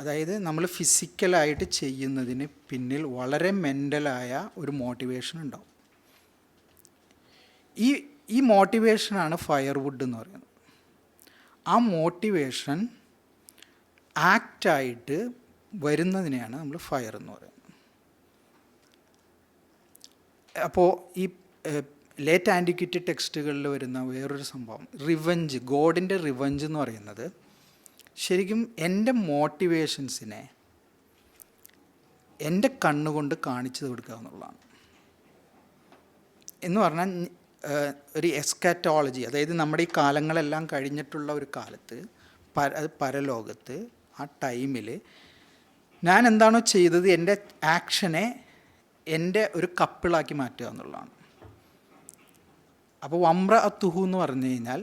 അതായത് നമ്മൾ ഫിസിക്കലായിട്ട് ചെയ്യുന്നതിന് പിന്നിൽ വളരെ മെൻ്റലായ ഒരു മോട്ടിവേഷൻ ഉണ്ടാവും. ഈ മോട്ടിവേഷനാണ് ഫയർവുഡ് എന്ന് പറയുന്നത്. ആ മോട്ടിവേഷൻ ആക്റ്റായിട്ട് വരുന്നതിനെയാണ് നമ്മൾ ഫയർ എന്ന് പറയുന്നത്. അപ്പോൾ ഈ ലേറ്റ് ആൻറ്റിക്വിറ്റി ടെക്സ്റ്റുകളിൽ വരുന്ന വേറൊരു സംഭവം റിവഞ്ച്, ഗോഡിൻ്റെ റിവഞ്ച് എന്ന് പറയുന്നത് ശരിക്കും എൻ്റെ മോട്ടിവേഷൻസിനെ എൻ്റെ കണ്ണുകൊണ്ട് കാണിച്ചു കൊടുക്കുക എന്നുള്ളതാണ്. എന്ന് പറഞ്ഞാൽ ഒരു എസ്കാറ്റോളജി, അതായത് നമ്മുടെ ഈ കാലങ്ങളെല്ലാം കഴിഞ്ഞിട്ടുള്ള ഒരു കാലത്ത് അത് പരലോകത്ത് ആ ടൈമിൽ ഞാൻ എന്താണോ ചെയ്തത് എൻ്റെ ആക്ഷനെ എൻ്റെ ഒരു കപ്പിളാക്കി മാറ്റുക എന്നുള്ളതാണ്. അപ്പോൾ വമ്ര അത്തുഹു എന്ന് പറഞ്ഞു കഴിഞ്ഞാൽ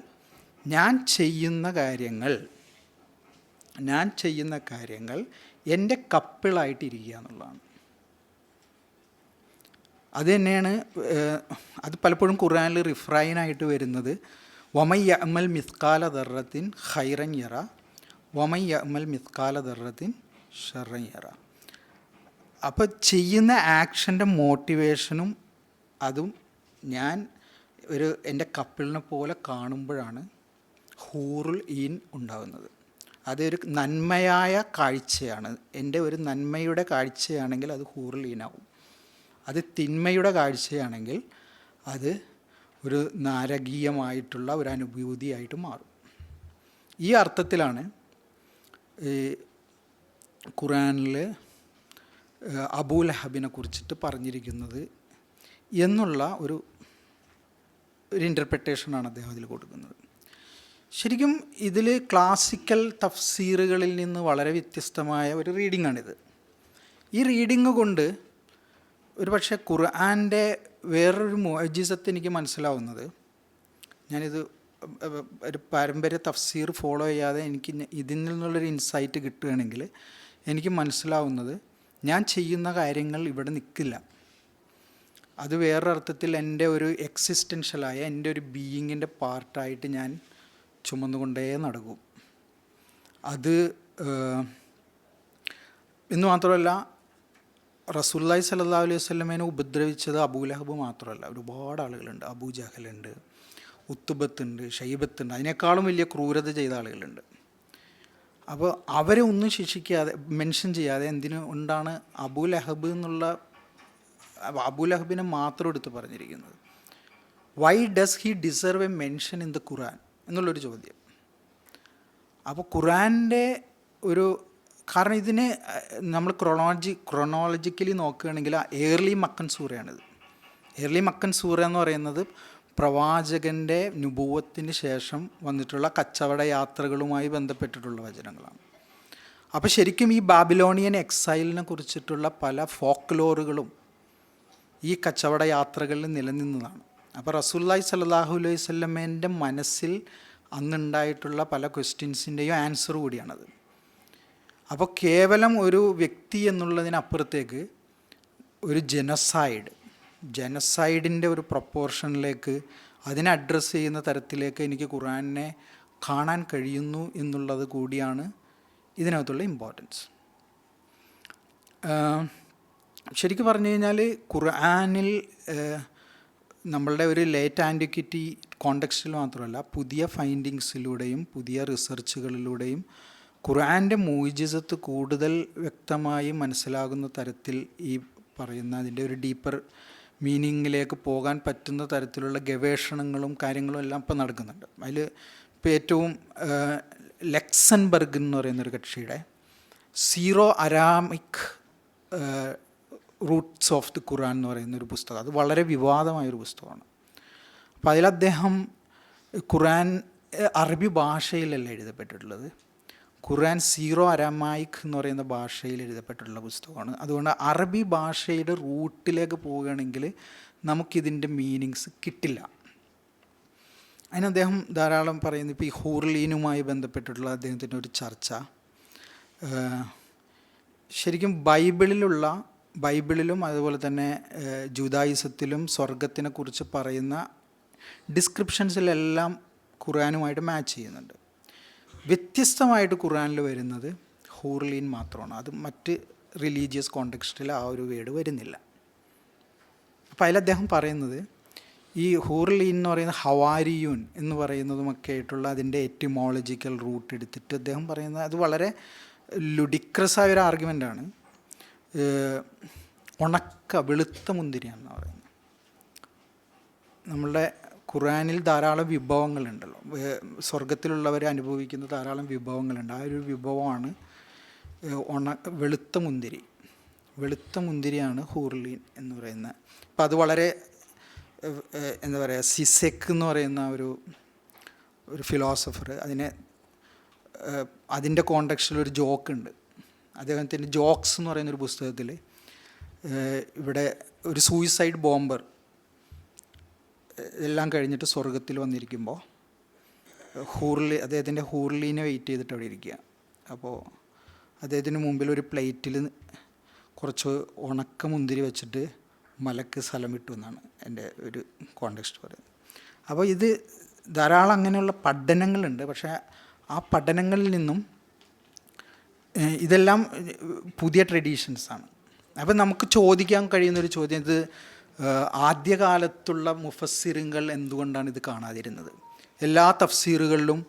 ഞാൻ ചെയ്യുന്ന കാര്യങ്ങൾ എൻ്റെ കപ്പിളായിട്ടിരിക്കുക എന്നുള്ളതാണ്. അത് തന്നെയാണ് അത് പലപ്പോഴും ഖുർആനിൽ റിഫ്രൈനായിട്ട് വരുന്നത് വമൻ യഅ്മൽ മിസ്കാല ദർറത്തിൻ ഖൈറൻ യറ വമൻ യഅ്മൽ മിസ്കാല ദർറത്തിൻ ശർറൻ യറ. അപ്പോൾ ചെയ്യുന്ന ആക്ഷൻ്റെ മോട്ടിവേഷനും അതും ഞാൻ എൻ്റെ കപ്പിളിനെ പോലെ കാണുമ്പോഴാണ് ഹൂറുൽ ഈൻ ഉണ്ടാകുന്നത്. അതൊരു നന്മയായ കാഴ്ചയാണ്. എൻ്റെ ഒരു നന്മയുടെ കാഴ്ചയാണെങ്കിൽ അത് ഹൂറുൽ ഈനാവും. അത് തിന്മയുടെ കാഴ്ചയാണെങ്കിൽ അത് ഒരു നാരകീയമായിട്ടുള്ള ഒരു അനുഭൂതിയായിട്ട് മാറും. ഈ അർത്ഥത്തിലാണ് ഖുർആനിൽ അബൂ ലഹബിനെ കുറിച്ചിട്ട് പറഞ്ഞിരിക്കുന്നത് എന്നുള്ള ഒരു ഇൻ്റർപ്രിട്ടേഷനാണ് അദ്ദേഹം അതിൽ കൊടുക്കുന്നത്. ശരിക്കും ഇതിൽ ക്ലാസിക്കൽ തഫ്സീറുകളിൽ നിന്ന് വളരെ വ്യത്യസ്തമായ ഒരു റീഡിങ്ങാണിത്. ഈ റീഡിങ് കൊണ്ട് ഒരു പക്ഷേ ഖുർആൻ്റെ വേറൊരു മുഅ്ജിസത്ത് എനിക്ക് മനസ്സിലാവുന്നത്, ഞാനിത് ഒരു പാരമ്പര്യ തഫ്സീർ ഫോളോ ചെയ്യാതെ എനിക്ക് ഇതിൽ നിന്നുള്ളൊരു ഇൻസൈറ്റ് കിട്ടുകയാണെങ്കിൽ എനിക്ക് മനസ്സിലാവുന്നത് ഞാൻ ചെയ്യുന്ന കാര്യങ്ങൾ ഇവിടെ നിൽക്കില്ല. അത് വേറൊരർത്ഥത്തിൽ എൻ്റെ ഒരു എക്സിസ്റ്റൻഷ്യലായ എൻ്റെ ഒരു ബീയിങ്ങിൻ്റെ പാർട്ടായിട്ട് ഞാൻ ചുമന്നുകൊണ്ടേ നടക്കും. അത് എന്ന് മാത്രമല്ല, റസൂലുള്ളാഹി സ്വല്ലല്ലാഹു അലൈഹി വസല്ലമയെ ഉപദ്രവിച്ചത് അബൂ ലഹബ് മാത്രമല്ല, ഒരുപാട് ആളുകളുണ്ട്. അബൂ ജഹലുണ്ട്, ഉത്തുബത്തുണ്ട്, ഷൈബത്തുണ്ട്, അതിനേക്കാളും വലിയ ക്രൂരത ചെയ്ത ആളുകളുണ്ട്. അപ്പോൾ അവരെ ഒന്നും ശിക്ഷിക്കാതെ, മെൻഷൻ ചെയ്യാതെ എന്തിനുകൊണ്ടാണ് അബൂ ലഹബ് എന്നുള്ള അബൂ ലഹബിനെ മാത്രം എടുത്ത് പറഞ്ഞിരിക്കുന്നത്? Why does he deserve a mention in the Quran എന്നുള്ളൊരു ചോദ്യം. അപ്പോൾ ഖുർആൻ്റെ ഒരു കാരണം ഇതിന് നമ്മൾ ക്രൊണോളജിക്കലി നോക്കുകയാണെങ്കിൽ ഏർലി മക്കൻ സൂറയാണിത്. ഏർലി മക്കൻ സൂറ എന്ന് പറയുന്നത് പ്രവാചകൻ്റെ നുബുവത്തിന് ശേഷം വന്നിട്ടുള്ള കച്ചവട യാത്രകളുമായി ബന്ധപ്പെട്ടിട്ടുള്ള വചനങ്ങളാണ്. അപ്പോൾ ശരിക്കും ഈ ബാബിലോണിയൻ എക്സൈലിനെ കുറിച്ചിട്ടുള്ള പല ഫോക്ലോറുകളും ഈ കച്ചവട യാത്രകളിൽ നിലനിന്നതാണ്. അപ്പോൾ റസൂലുള്ളാഹി സ്വല്ലല്ലാഹു അലൈഹി വസല്ലമയുടെ മനസ്സിൽ അന്നുണ്ടായിട്ടുള്ള പല ക്വസ്റ്റ്യൻസിൻ്റെയും ആൻസർ കൂടിയാണത്. അപ്പോൾ കേവലം ഒരു വ്യക്തി എന്നുള്ളതിനപ്പുറത്തേക്ക് ഒരു ജനസൈഡിൻ്റെ ഒരു പ്രൊപ്പോർഷനിലേക്ക് അതിനെ അഡ്രസ്സ് ചെയ്യുന്ന തരത്തിലേക്ക് എനിക്ക് ഖുർആനെ കാണാൻ കഴിയുന്നു എന്നുള്ളത് കൂടിയാണ് ഇതിനകത്തുള്ള ഇമ്പോർട്ടൻസ്. ശരിക്കും പറഞ്ഞു കഴിഞ്ഞാൽ ഖുർആനിൽ നമ്മളുടെ ഒരു ലേറ്റ് ആൻറ്റിക്വിറ്റി കോണ്ടെക്സ്റ്റിൽ മാത്രമല്ല, പുതിയ ഫൈൻഡിങ്സിലൂടെയും പുതിയ റിസർച്ചുകളിലൂടെയും ഖുർആൻ്റെ മുഅ്ജിസത്ത് കൂടുതൽ വ്യക്തമായി മനസ്സിലാകുന്ന തരത്തിൽ ഈ പറയുന്ന അതിൻ്റെ ഒരു ഡീപ്പർ മീനിങ്ങിലേക്ക് പോകാൻ പറ്റുന്ന തരത്തിലുള്ള ഗവേഷണങ്ങളും കാര്യങ്ങളും എല്ലാം ഇപ്പോൾ നടക്കുന്നുണ്ട്. അതിൽ ഇപ്പോൾ ഏറ്റവും ലക്സൻബർഗ് എന്ന് പറയുന്നൊരു കക്ഷിയുടെ Syro Aramaic roots of the Quran എന്ന് പറയുന്നൊരു പുസ്തകം, അത് വളരെ വിവാദമായൊരു പുസ്തകമാണ്. അപ്പോൾ അതിൽ അദ്ദേഹം ഖുർആൻ അറബി ഭാഷയിലല്ല എഴുതപ്പെട്ടിട്ടുള്ളത്, ഖുർആൻ സീറോ അരാമായിക് എന്ന് പറയുന്ന ഭാഷയിൽ എഴുതപ്പെട്ടിട്ടുള്ള പുസ്തകമാണ്. അതുകൊണ്ട് അറബി ഭാഷയുടെ റൂട്ടിലേക്ക് പോവുകയാണെങ്കിൽ നമുക്കിതിൻ്റെ മീനിങ്സ് കിട്ടില്ല. അതിന് അദ്ദേഹം ധാരാളം പറയുന്നു. ഇപ്പോൾ ഈ ഹൂർലീനുമായി ബന്ധപ്പെട്ടിട്ടുള്ള അദ്ദേഹത്തിൻ്റെ ഒരു ചർച്ച, ശരിക്കും ബൈബിളിലും അതുപോലെ തന്നെ ജൂദായിസത്തിലും സ്വർഗത്തിനെക്കുറിച്ച് പറയുന്ന ഡിസ്ക്രിപ്ഷൻസിലെല്ലാം ഖുർആനുമായിട്ട് മാച്ച് ചെയ്യുന്നുണ്ട്. വ്യത്യസ്തമായിട്ട് ഖുർആനിൽ വരുന്നത് ഹൂർലീൻ മാത്രമാണ്. അത് മറ്റ് റിലീജിയസ് കോണ്ടെക്സ്റ്റിൽ ആ ഒരു വേർഡ് വരുന്നില്ല. അപ്പോൾ അതിൽ അദ്ദേഹം പറയുന്നത് ഈ ഹൂർലീൻ എന്ന് പറയുന്ന ഹവാരിയൂൻ എന്ന് പറയുന്നതുമൊക്കെ ആയിട്ടുള്ള അതിൻ്റെ എറ്റിമോളജിക്കൽ റൂട്ട് എടുത്തിട്ട് അദ്ദേഹം പറയുന്നത് അത് വളരെ ലുഡിക്രസായ ഒരു ആർഗ്യുമെൻ്റാണ്. വെളുത്ത മുന്തിരിയാണെന്ന് പറയുന്നത്. നമ്മളുടെ ഖുർആനിൽ ധാരാളം വിഭവങ്ങളുണ്ടല്ലോ, സ്വർഗത്തിലുള്ളവർ അനുഭവിക്കുന്ന ധാരാളം വിഭവങ്ങളുണ്ട്. ആ ഒരു വിഭവമാണ് വെളുത്ത മുന്തിരിയാണ് ഹൂർലീൻ എന്ന് പറയുന്നത്. അപ്പം അത് വളരെ എന്താ പറയുക, സിസെക്ക് എന്ന് പറയുന്ന ഒരു ഫിലോസഫർ അതിൻ്റെ കോണ്ടെക്സ്റ്റിലൊരു ജോക്കുണ്ട്. അദ്ദേഹത്തിൻ്റെ ജോക്സ് എന്ന് പറയുന്നൊരു പുസ്തകത്തിൽ ഇവിടെ ഒരു സൂയിസൈഡ് ബോംബർ എല്ലാം കഴിഞ്ഞിട്ട് സ്വർഗത്തിൽ വന്നിരിക്കുമ്പോൾ അദ്ദേഹത്തിൻ്റെ ഹൂർലീനെ വെയിറ്റ് ചെയ്തിട്ട് അവിടെ ഇരിക്കുക. അപ്പോൾ അദ്ദേഹത്തിന് മുമ്പിൽ ഒരു പ്ലേറ്റിൽ കുറച്ച് മുന്തിരി വെച്ചിട്ട് മലക്ക് സ്ഥലം വിട്ടു എന്നാണ് എൻ്റെ ഒരു കോണ്ടെക്സ്റ്റ് പറയുന്നത്. അപ്പോൾ ഇത് ധാരാളം അങ്ങനെയുള്ള പഠനങ്ങളുണ്ട്. പക്ഷേ ആ പഠനങ്ങളിൽ നിന്നും ഇതെല്ലാം പുതിയ ട്രഡീഷൻസാണ്. അപ്പം നമുക്ക് ചോദിക്കാൻ കഴിയുന്നൊരു ചോദ്യം, ഇത് ആദ്യകാലത്തുള്ള മുഫസ്സിറുകൾ എന്തുകൊണ്ടാണ് ഇത് കാണാതിരുന്നത്? എല്ലാ തഫ്സീറുകളിലും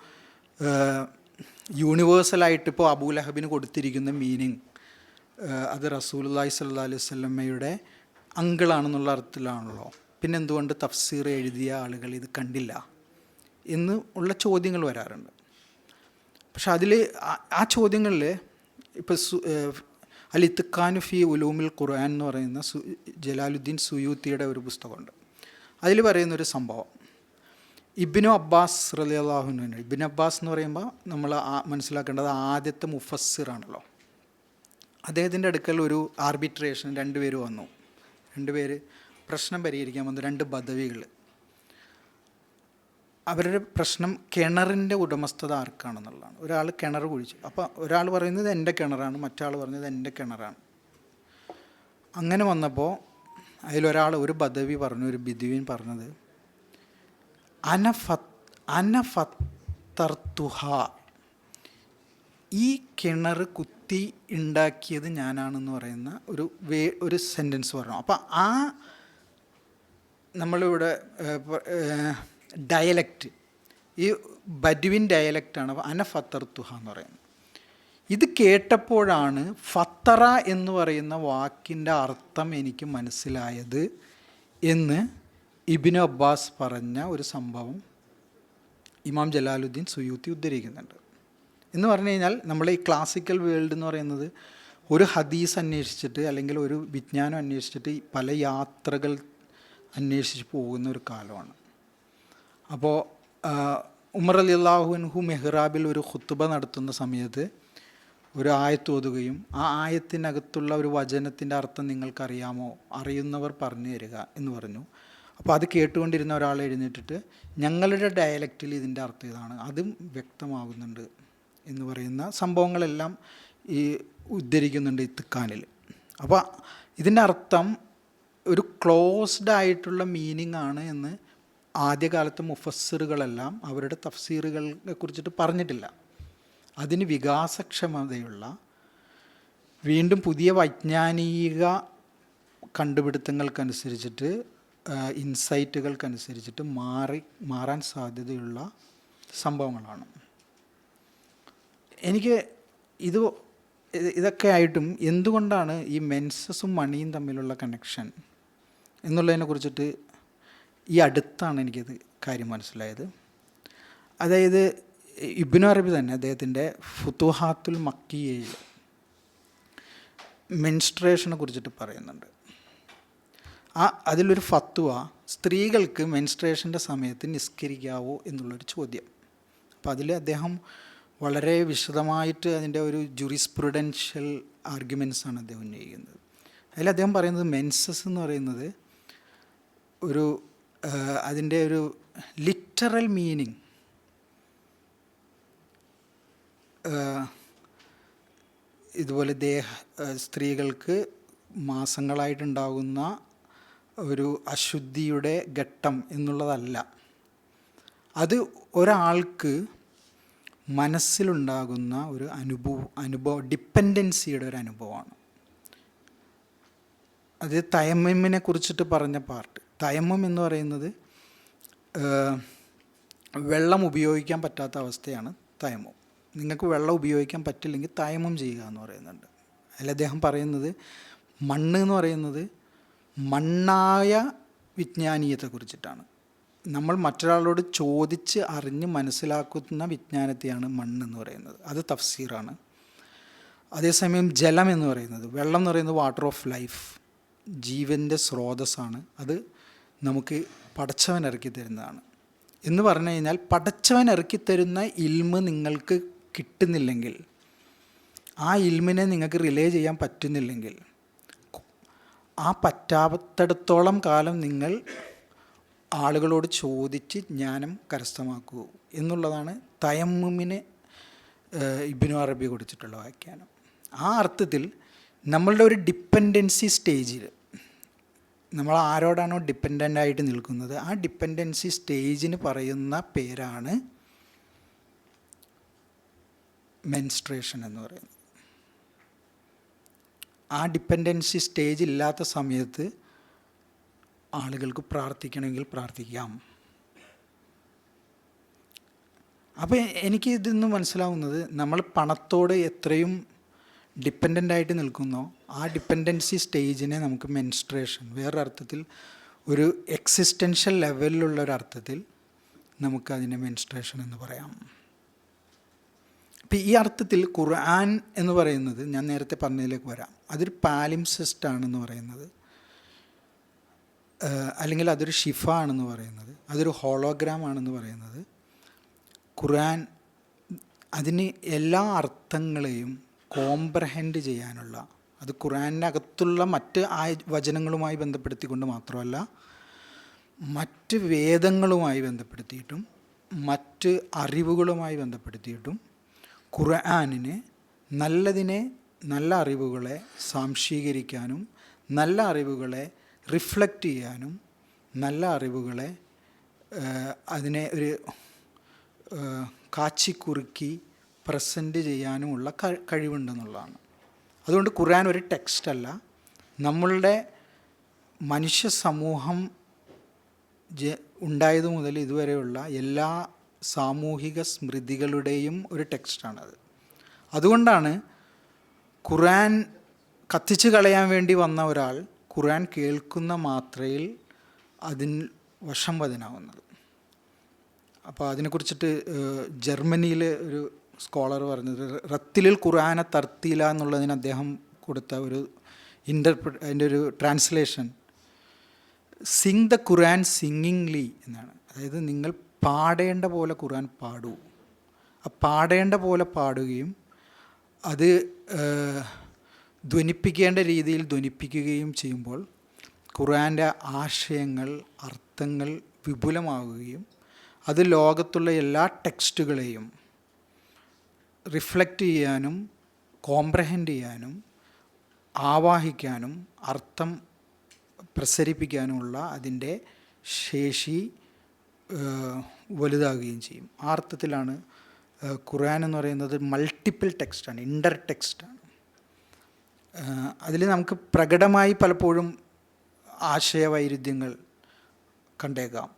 യൂണിവേഴ്സലായിട്ട് ഇപ്പോൾ അബൂലഹബിന് കൊടുത്തിരിക്കുന്ന മീനിങ് അത് റസൂലുള്ളാഹി സ്വല്ലല്ലാഹു അലൈഹി വസല്ലമയുടെ അങ്കിളാണെന്നുള്ള അർത്ഥത്തിലാണല്ലോ. പിന്നെ എന്തുകൊണ്ട് തഫ്സീർ എഴുതിയ ആളുകൾ ഇത് കണ്ടില്ല എന്ന് ഉള്ള ചോദ്യങ്ങൾ വരാറുണ്ട്. പക്ഷെ അതിൽ ആ ചോദ്യങ്ങളിൽ ഇപ്പോൾ അൽ ഇത്ഖാനു ഫി ഉലൂമിൽ ഖുർആൻ എന്ന് പറയുന്ന ജലാലുദ്ദീൻ സുയൂത്തിയുടെ ഒരു പുസ്തകമുണ്ട്. അതിൽ പറയുന്നൊരു സംഭവം, ഇബ്നു അബ്ബാസ് റളിയല്ലാഹു അൻഹു. ഇബ്നു അബ്ബാസ് എന്ന് പറയുമ്പോൾ നമ്മൾ മനസ്സിലാക്കേണ്ടത് ആദ്യത്തെ മുഫസ്സിറാണല്ലോ. അദ്ദേഹത്തിൻ്റെ അടുക്കൽ ഒരു ആർബിട്രേഷൻ രണ്ടുപേര് വന്നു. രണ്ടുപേര് പ്രശ്നം പരിഹരിക്കാൻ വന്നു, രണ്ട് ബദവികൾ. അവരുടെ പ്രശ്നം കിണറിൻ്റെ ഉടമസ്ഥത ആർക്കാണെന്നുള്ളതാണ്. ഒരാൾ കിണർ കുഴിച്ചു. അപ്പോൾ ഒരാൾ പറയുന്നത് എൻ്റെ കിണറാണ്, മറ്റാൾ പറയുന്നത് എൻ്റെ കിണറാണ്. അങ്ങനെ വന്നപ്പോൾ അതിലൊരാൾ, ഒരു ബദവി പറഞ്ഞു, ഒരു ബിദുവിൻ പറഞ്ഞത്, അനഫത്തർത്തുഹ, ഈ കിണർ കുത്തി ഉണ്ടാക്കിയത് ഞാനാണെന്ന് പറയുന്ന ഒരു സെൻറ്റൻസ് പറഞ്ഞു. അപ്പോൾ ആ നമ്മളിവിടെ ഡയലക്റ്റ്, ഈ ബദ്വിൻ ഡയലക്റ്റാണ് അനഫത്തർത്തുഹ എന്ന് പറയുന്നത്. ഇത് കേട്ടപ്പോഴാണ് ഫത്തറ എന്ന് പറയുന്ന വാക്കിൻ്റെ അർത്ഥം എനിക്ക് മനസ്സിലായത് എന്ന് ഇബ്നു അബ്ബാസ് പറഞ്ഞ ഒരു സംഭവം ഇമാം ജലാലുദ്ദീൻ സുയൂത്തി ഉദ്ധരിക്കുന്നുണ്ട്. എന്ന് പറഞ്ഞു കഴിഞ്ഞാൽ നമ്മൾ ഈ ക്ലാസിക്കൽ വേൾഡ് എന്ന് പറയുന്നത് ഒരു ഹദീസ് അന്വേഷിച്ചിട്ട് അല്ലെങ്കിൽ ഒരു വിജ്ഞാനം അന്വേഷിച്ചിട്ട് പല യാത്രകൾ അന്വേഷിച്ച് പോകുന്ന ഒരു കാലമാണ്. അപ്പോൾ ഉമർ റളിയല്ലാഹു അൻഹു മെഹ്റാബിൽ ഒരു ഖുത്ബ നടത്തുന്ന സമയത്ത് ഒരു ആയത്ത് ഓതുകയും ആ ആയത്തിനകത്തുള്ള ഒരു വചനത്തിൻ്റെ അർത്ഥം നിങ്ങൾക്കറിയാമോ, അറിയുന്നവർ പറഞ്ഞു തരിക എന്ന് പറഞ്ഞു. അപ്പോൾ അത് കേട്ടുകൊണ്ടിരുന്ന ഒരാൾ എഴുന്നേറ്റിട്ട് ഞങ്ങളുടെ ഡയലക്റ്റിൽ ഇതിൻ്റെ അർത്ഥം ഇതാണ്, അതും വ്യക്തമാകുന്നുണ്ട് എന്ന് പറയുന്ന സംഭവങ്ങളെല്ലാം ഈ ഉദ്ധരിക്കുന്നുണ്ട് ഇത്തിഖാനിൽ. അപ്പോൾ ഇതിൻ്റെ അർത്ഥം ഒരു ക്ലോസ്ഡ് ആയിട്ടുള്ള മീനിങ് ആണ് എന്ന് ആദ്യകാലത്തെ മുഫസ്സിറുകളെല്ലാം അവരുടെ തഫ്സീറുകളെ കുറിച്ചിട്ട് പറഞ്ഞിട്ടില്ല. അതിന് വികാസക്ഷമതയുള്ള വീണ്ടും പുതിയ വൈജ്ഞാനിക കണ്ടുപിടുത്തങ്ങൾക്കനുസരിച്ചിട്ട് ഇൻസൈറ്റുകൾക്കനുസരിച്ചിട്ട് മാറാൻ സാധ്യതയുള്ള സംഭവങ്ങളാണ്. എനിക്ക് ഇതൊക്കെ ആയിട്ടും എന്തുകൊണ്ടാണ് ഈ മെൻസസും മണിയും തമ്മിലുള്ള കണക്ഷൻ എന്നുള്ളതിനെ കുറിച്ചിട്ട് ഈ അടുത്താണ് എനിക്കത് കാര്യം മനസ്സിലായത്. അതായത് ഇബ്നു അറബി തന്നെ അദ്ദേഹത്തിൻ്റെ ഫുതുഹാത്തുൽ മക്കിയയിൽ മെൻസ്ട്രേഷനെ കുറിച്ചിട്ട് പറയുന്നുണ്ട്. അതിലൊരു ഫത്വ, സ്ത്രീകൾക്ക് മെൻസ്ട്രേഷൻ്റെ സമയത്ത് നിസ്കരിക്കാവോ എന്നുള്ളൊരു ചോദ്യം. അപ്പോൾ അതിൽ അദ്ദേഹം വളരെ വിശദമായിട്ട് അതിൻ്റെ ഒരു ജുറിസ്പ്രുഡൻഷ്യൽ ആർഗ്യുമെൻറ്റ്സാണ് അദ്ദേഹം ഉന്നയിക്കുന്നത്. അതിൽ അദ്ദേഹം പറയുന്നത് മെൻസസ് എന്ന് പറയുന്നത് ഒരു അതിൻ്റെ ഒരു ലിറ്ററൽ മീനിങ് ഇതുപോലെ സ്ത്രീകൾക്ക് മാസങ്ങളായിട്ടുണ്ടാകുന്ന ഒരു അശുദ്ധിയുടെ ഘട്ടം എന്നുള്ളതല്ല. അത് ഒരാൾക്ക് മനസ്സിലുണ്ടാകുന്ന ഒരു അനുഭവം ഡിപ്പെൻഡൻസിയുടെ ഒരു അനുഭവമാണ്. അത് തയമ്മുമിനെ കുറിച്ചിട്ട് പറഞ്ഞ പാർട്ട്. തയമ്മും എന്ന് പറയുന്നത് വെള്ളം ഉപയോഗിക്കാൻ പറ്റാത്ത അവസ്ഥയാണ് തയമ്മും. നിങ്ങൾക്ക് വെള്ളം ഉപയോഗിക്കാൻ പറ്റില്ലെങ്കിൽ തയമ്മും ചെയ്യുക എന്ന് പറയുന്നുണ്ട്. അതിൽ അദ്ദേഹം പറയുന്നത് മണ്ണ് എന്ന് പറയുന്നത് മണ്ണായ വിജ്ഞാനീയത്തെക്കുറിച്ചിട്ടാണ്. നമ്മൾ മറ്റൊരാളോട് ചോദിച്ച് അറിഞ്ഞ് മനസ്സിലാക്കുന്ന വിജ്ഞാനത്തെയാണ് മണ്ണെന്ന് പറയുന്നത്. അത് തഫ്സീറാണ്. അതേസമയം ജലം എന്ന് പറയുന്നത്, വെള്ളം എന്ന് പറയുന്നത് വാട്ടർ ഓഫ് ലൈഫ്, ജീവൻ്റെ സ്രോതസ്സാണ്. അത് നമുക്ക് പടച്ചവൻ ഇറക്കി തരുന്നതാണ്. എന്ന് പറഞ്ഞു കഴിഞ്ഞാൽ പടച്ചവൻ ഇറക്കി തരുന്ന ഇൽമ് നിങ്ങൾക്ക് കിട്ടുന്നില്ലെങ്കിൽ, ആ ഇൽമിനെ നിങ്ങൾക്ക് റിലേ ചെയ്യാൻ പറ്റുന്നില്ലെങ്കിൽ, ആ പറ്റാത്തിടത്തോളം കാലം നിങ്ങൾ ആളുകളോട് ചോദിച്ച് ജ്ഞാനം കരസ്ഥമാക്കൂ എന്നുള്ളതാണ് തയമ്മുമിന് ഇബ്നു അറബി കൊടുത്തിട്ടുള്ള വ്യാഖ്യാനം. ആ അർത്ഥത്തിൽ നമ്മളുടെ ഒരു ഡിപ്പെൻഡൻസി സ്റ്റേജിൽ നമ്മൾ ആരോടാണോ ഡിപ്പെൻഡൻ്റ് ആയിട്ട് നിൽക്കുന്നത്, ആ ഡിപ്പെൻഡൻസി സ്റ്റേജിന് പറയുന്ന പേരാണ് മെൻസ്ട്രേഷൻ എന്ന് പറയുന്നത്. ആ ഡിപ്പെൻഡൻസി സ്റ്റേജ് ഇല്ലാത്ത സമയത്ത് ആളുകൾക്ക് പ്രാർത്ഥിക്കണമെങ്കിൽ പ്രാർത്ഥിക്കാം. അപ്പോൾ എനിക്ക് ഇതിന്ന് മനസ്സിലാവുന്നത്, നമ്മൾ പണത്തോട് എത്രയും ഡിപ്പെൻഡൻ്റ് ആയിട്ട് നിൽക്കുന്നോ ആ ഡിപ്പെൻഡൻസി സ്റ്റേജിനെ നമുക്ക് മെൻസ്ട്രേഷൻ, വേറൊരർത്ഥത്തിൽ ഒരു എക്സിസ്റ്റൻഷ്യൽ ലെവലിലുള്ള ഒരർത്ഥത്തിൽ നമുക്കതിനെ മെൻസ്ട്രേഷൻ എന്ന് പറയാം. അപ്പോൾ ഈ അർത്ഥത്തിൽ ഖുർആൻ എന്ന് പറയുന്നത്, ഞാൻ നേരത്തെ പറഞ്ഞതിലേക്ക് വരാം, അതൊരു പാലിംസിസ്റ്റാണെന്ന് പറയുന്നത്, അല്ലെങ്കിൽ അതൊരു ഷിഫ ആണെന്ന് പറയുന്നത്, അതൊരു ഹോളോഗ്രാം ആണെന്ന് പറയുന്നത്, ഖുർആൻ അതിന് എല്ലാ അർത്ഥങ്ങളെയും കോംപ്രഹെൻഡ് ചെയ്യാനുള്ള, അത് ഖുർആനിൻ്റെ അകത്തുള്ള മറ്റ് വചനങ്ങളുമായി ബന്ധപ്പെടുത്തിക്കൊണ്ട് മാത്രമല്ല, മറ്റ് വേദങ്ങളുമായി ബന്ധപ്പെടുത്തിയിട്ടും മറ്റ് അറിവുകളുമായി ബന്ധപ്പെടുത്തിയിട്ടും ഖുർആനിന് നല്ല അറിവുകളെ സാംശീകരിക്കാനും നല്ല അറിവുകളെ റിഫ്ലക്റ്റ് ചെയ്യാനും നല്ല അറിവുകളെ അതിനെ ഒരു കാച്ചിക്കുറുക്കി പ്രസൻറ്റ് ചെയ്യാനുമുള്ള കഴിവുണ്ടെന്നുള്ളതാണ്. അതുകൊണ്ട് ഖുർആൻ ഒരു ടെക്സ്റ്റല്ല, നമ്മളുടെ മനുഷ്യ സമൂഹം ഉണ്ടായതു മുതൽ ഇതുവരെയുള്ള എല്ലാ സാമൂഹിക സ്മൃതികളുടെയും ഒരു ടെക്സ്റ്റാണത്. അതുകൊണ്ടാണ് ഖുർആൻ കത്തിച്ച് കളയാൻ വേണ്ടി വന്ന ഒരാൾ ഖുർആൻ കേൾക്കുന്ന മാത്രയിൽ അതിന് വശംവദനാവുന്നത്. അപ്പോൾ അതിനെക്കുറിച്ചിട്ട് ജർമ്മനിയിൽ ഒരു സ്കോളർ പറഞ്ഞത്, റത്തിലിൽ ഖുർആനെ തർത്തീല എന്നുള്ളതിന് അദ്ദേഹം കൊടുത്ത ഒരു അതിൻ്റെ ഒരു ട്രാൻസ്ലേഷൻ, സിങ് ദ ഖുർആൻ സിംഗിങ്ലി എന്നാണ്. അതായത് നിങ്ങൾ പാടേണ്ട പോലെ ഖുർആൻ പാടൂ. ആ പാടേണ്ട പോലെ പാടുകയും അത് ധ്വനിപ്പിക്കേണ്ട രീതിയിൽ ധ്വനിപ്പിക്കുകയും ചെയ്യുമ്പോൾ ഖുർആൻ്റെ ആശയങ്ങൾ, അർത്ഥങ്ങൾ വിപുലമാവുകയും അത് ലോകത്തുള്ള എല്ലാ ടെക്സ്റ്റുകളെയും റിഫ്ലക്റ്റ് ചെയ്യാനും കോംപ്രഹെൻഡ് ചെയ്യാനും ആവാഹിക്കാനും അർത്ഥം പ്രസരിപ്പിക്കാനുമുള്ള അതിൻ്റെ ശേഷി വലുതാകുകയും ചെയ്യും. ആ അർത്ഥത്തിലാണ് ഖുർആൻ എന്ന് പറയുന്നത് മൾട്ടിപ്പിൾ ടെക്സ്റ്റാണ്, ഇൻ്റർ ടെക്സ്റ്റാണ്. അതിൽ നമുക്ക് പ്രകടമായി പലപ്പോഴും ആശയവൈരുദ്ധ്യങ്ങൾ കണ്ടേക്കാം.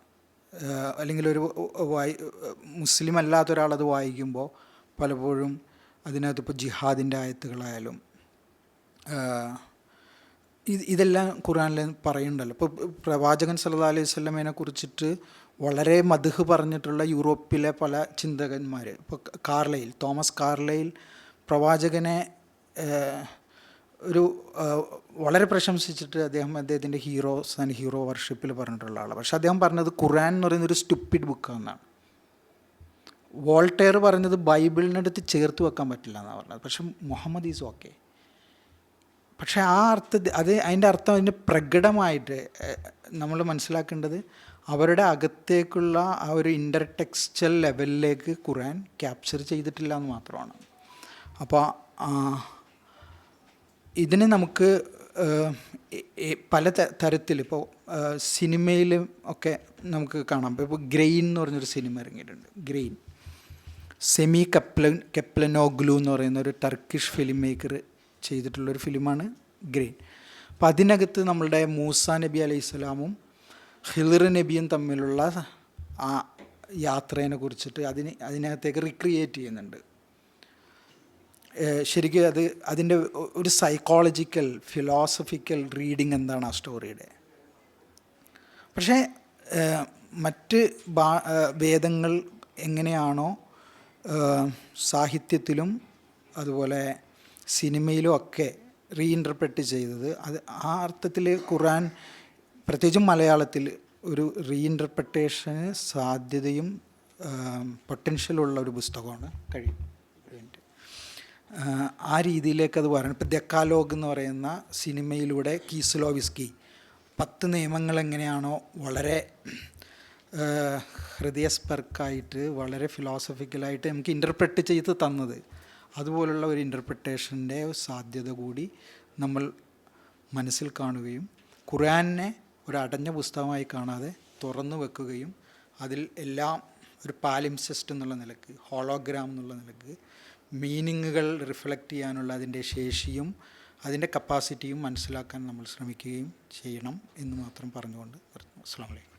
അല്ലെങ്കിൽ ഒരു മുസ്ലിം അല്ലാത്തൊരാളത് വായിക്കുമ്പോൾ പലപ്പോഴും അതിനകത്ത് ഇപ്പോൾ ജിഹാദിൻ്റെ ആയത്തുകളായാലും ഇതെല്ലാം ഖുർആനിൽ പറയുന്നുണ്ടല്ലോ. ഇപ്പോൾ പ്രവാചകൻ സല്ലല്ലാഹു അലൈഹി വസല്ലമയെ കുറിച്ചിട്ട് വളരെ മദ്ഹ് പറഞ്ഞിട്ടുള്ള യൂറോപ്പിലെ പല ചിന്തകന്മാർ, ഇപ്പോൾ തോമസ് കാർലൈൽ പ്രവാചകനെ ഒരു വളരെ പ്രശംസിച്ചിട്ട് അദ്ദേഹത്തിൻ്റെ ഹീറോ വർഷിപ്പിൽ പറഞ്ഞിട്ടുള്ള ആളാണ്. പക്ഷെ അദ്ദേഹം പറഞ്ഞത് ഖുർആൻ എന്ന് പറയുന്നൊരു സ്റ്റുപ്പിഡ് ബുക്കാണെന്നാണ്. വോൾട്ടയർ പറഞ്ഞത് ബൈബിളിനടുത്ത് ചേർത്ത് വെക്കാൻ പറ്റില്ല എന്നാണ് പറഞ്ഞത്. പക്ഷെ മുഹമ്മദ് ഈസ് ഓക്കെ. പക്ഷേ ആ അർത്ഥത്തിൽ അതിൻ്റെ അർത്ഥം അതിൻ്റെ പ്രകടമായിട്ട് നമ്മൾ മനസ്സിലാക്കേണ്ടത് അവരുടെ അകത്തേക്കുള്ള ആ ഒരു ഇൻ്റർ ടെക്സ്റ്റൽ ലെവലിലേക്ക് ഖുർആൻ ക്യാപ്ചർ ചെയ്തിട്ടില്ല എന്ന് മാത്രമാണ്. അപ്പോൾ ഇതിന് നമുക്ക് പല തരത്തിൽ ഇപ്പോൾ സിനിമയിലും ഒക്കെ നമുക്ക് കാണാം. ഇപ്പോൾ ഗ്രെയിൻ എന്ന് പറഞ്ഞൊരു സിനിമ ഇറങ്ങിയിട്ടുണ്ട്. ഗ്രെയിൻ സെമി കെപ്ലനോഗ്ലു എന്ന് പറയുന്ന ഒരു ടർക്കിഷ് ഫിലിം മേക്കർ ചെയ്തിട്ടുള്ളൊരു ഫിലിമാണ് ഗ്രെയിൻ. അപ്പം അതിനകത്ത് നമ്മളുടെ മൂസ നബി അലൈഹി സ്വലാമും ഖിളിർ നബിയും തമ്മിലുള്ള ആ യാത്രേനെ കുറിച്ചിട്ട് അതിനകത്തേക്ക് റിക്രിയേറ്റ് ചെയ്യുന്നുണ്ട്. ശരിക്കും അതിൻ്റെ ഒരു സൈക്കോളജിക്കൽ ഫിലോസഫിക്കൽ റീഡിങ് എന്താണ് ആ സ്റ്റോറിയുടെ. പക്ഷേ മറ്റ് വേദങ്ങൾ എങ്ങനെയാണോ സാഹിത്യത്തിലും അതുപോലെ സിനിമയിലും ഒക്കെ റീഇൻ്റർപ്രറ്റ് ചെയ്തത്, ആ അർത്ഥത്തിൽ ഖുർആൻ പ്രത്യേകിച്ചും മലയാളത്തിൽ ഒരു റീഇൻ്റർപ്രറ്റേഷന് സാധ്യതയും പൊട്ടൻഷ്യലുള്ള ഒരു പുസ്തകമാണ് കഴിയും. ആ രീതിയിലേക്ക് അത് പറയണം. ഇപ്പോൾ ദെക്കാലോഗ് എന്ന് പറയുന്ന സിനിമയിലൂടെ കീസ്ലോവിസ്കി 10 നിയമങ്ങൾ എങ്ങനെയാണോ വളരെ ഹൃദയസ്പർക്കായിട്ട് വളരെ ഫിലോസഫിക്കലായിട്ട് നമുക്ക് ഇൻ്റർപ്രറ്റ് ചെയ്ത് തന്നത്, അതുപോലുള്ള ഒരു ഇൻ്റർപ്രിട്ടേഷൻ്റെ സാധ്യത കൂടി നമ്മൾ മനസ്സിൽ കാണുകയും ഖുർആനെ ഒരു അടഞ്ഞ പുസ്തകമായി കാണാതെ തുറന്നു വെക്കുകയും അതിൽ എല്ലാം ഒരു പാലിംസെസ്റ്റ് എന്നുള്ള നിലക്ക്, ഹോളോഗ്രാം എന്നുള്ള നിലക്ക് മീനിങ്ങുകൾ റിഫ്ലക്റ്റ് ചെയ്യാനുള്ള അതിൻ്റെ ശേഷിയും അതിൻ്റെ കപ്പാസിറ്റിയും മനസ്സിലാക്കാൻ നമ്മൾ ശ്രമിക്കുകയും ചെയ്യണം എന്ന് മാത്രം പറഞ്ഞുകൊണ്ട് നിർത്തുന്നു. അസ്സലാമു അലൈക്കും.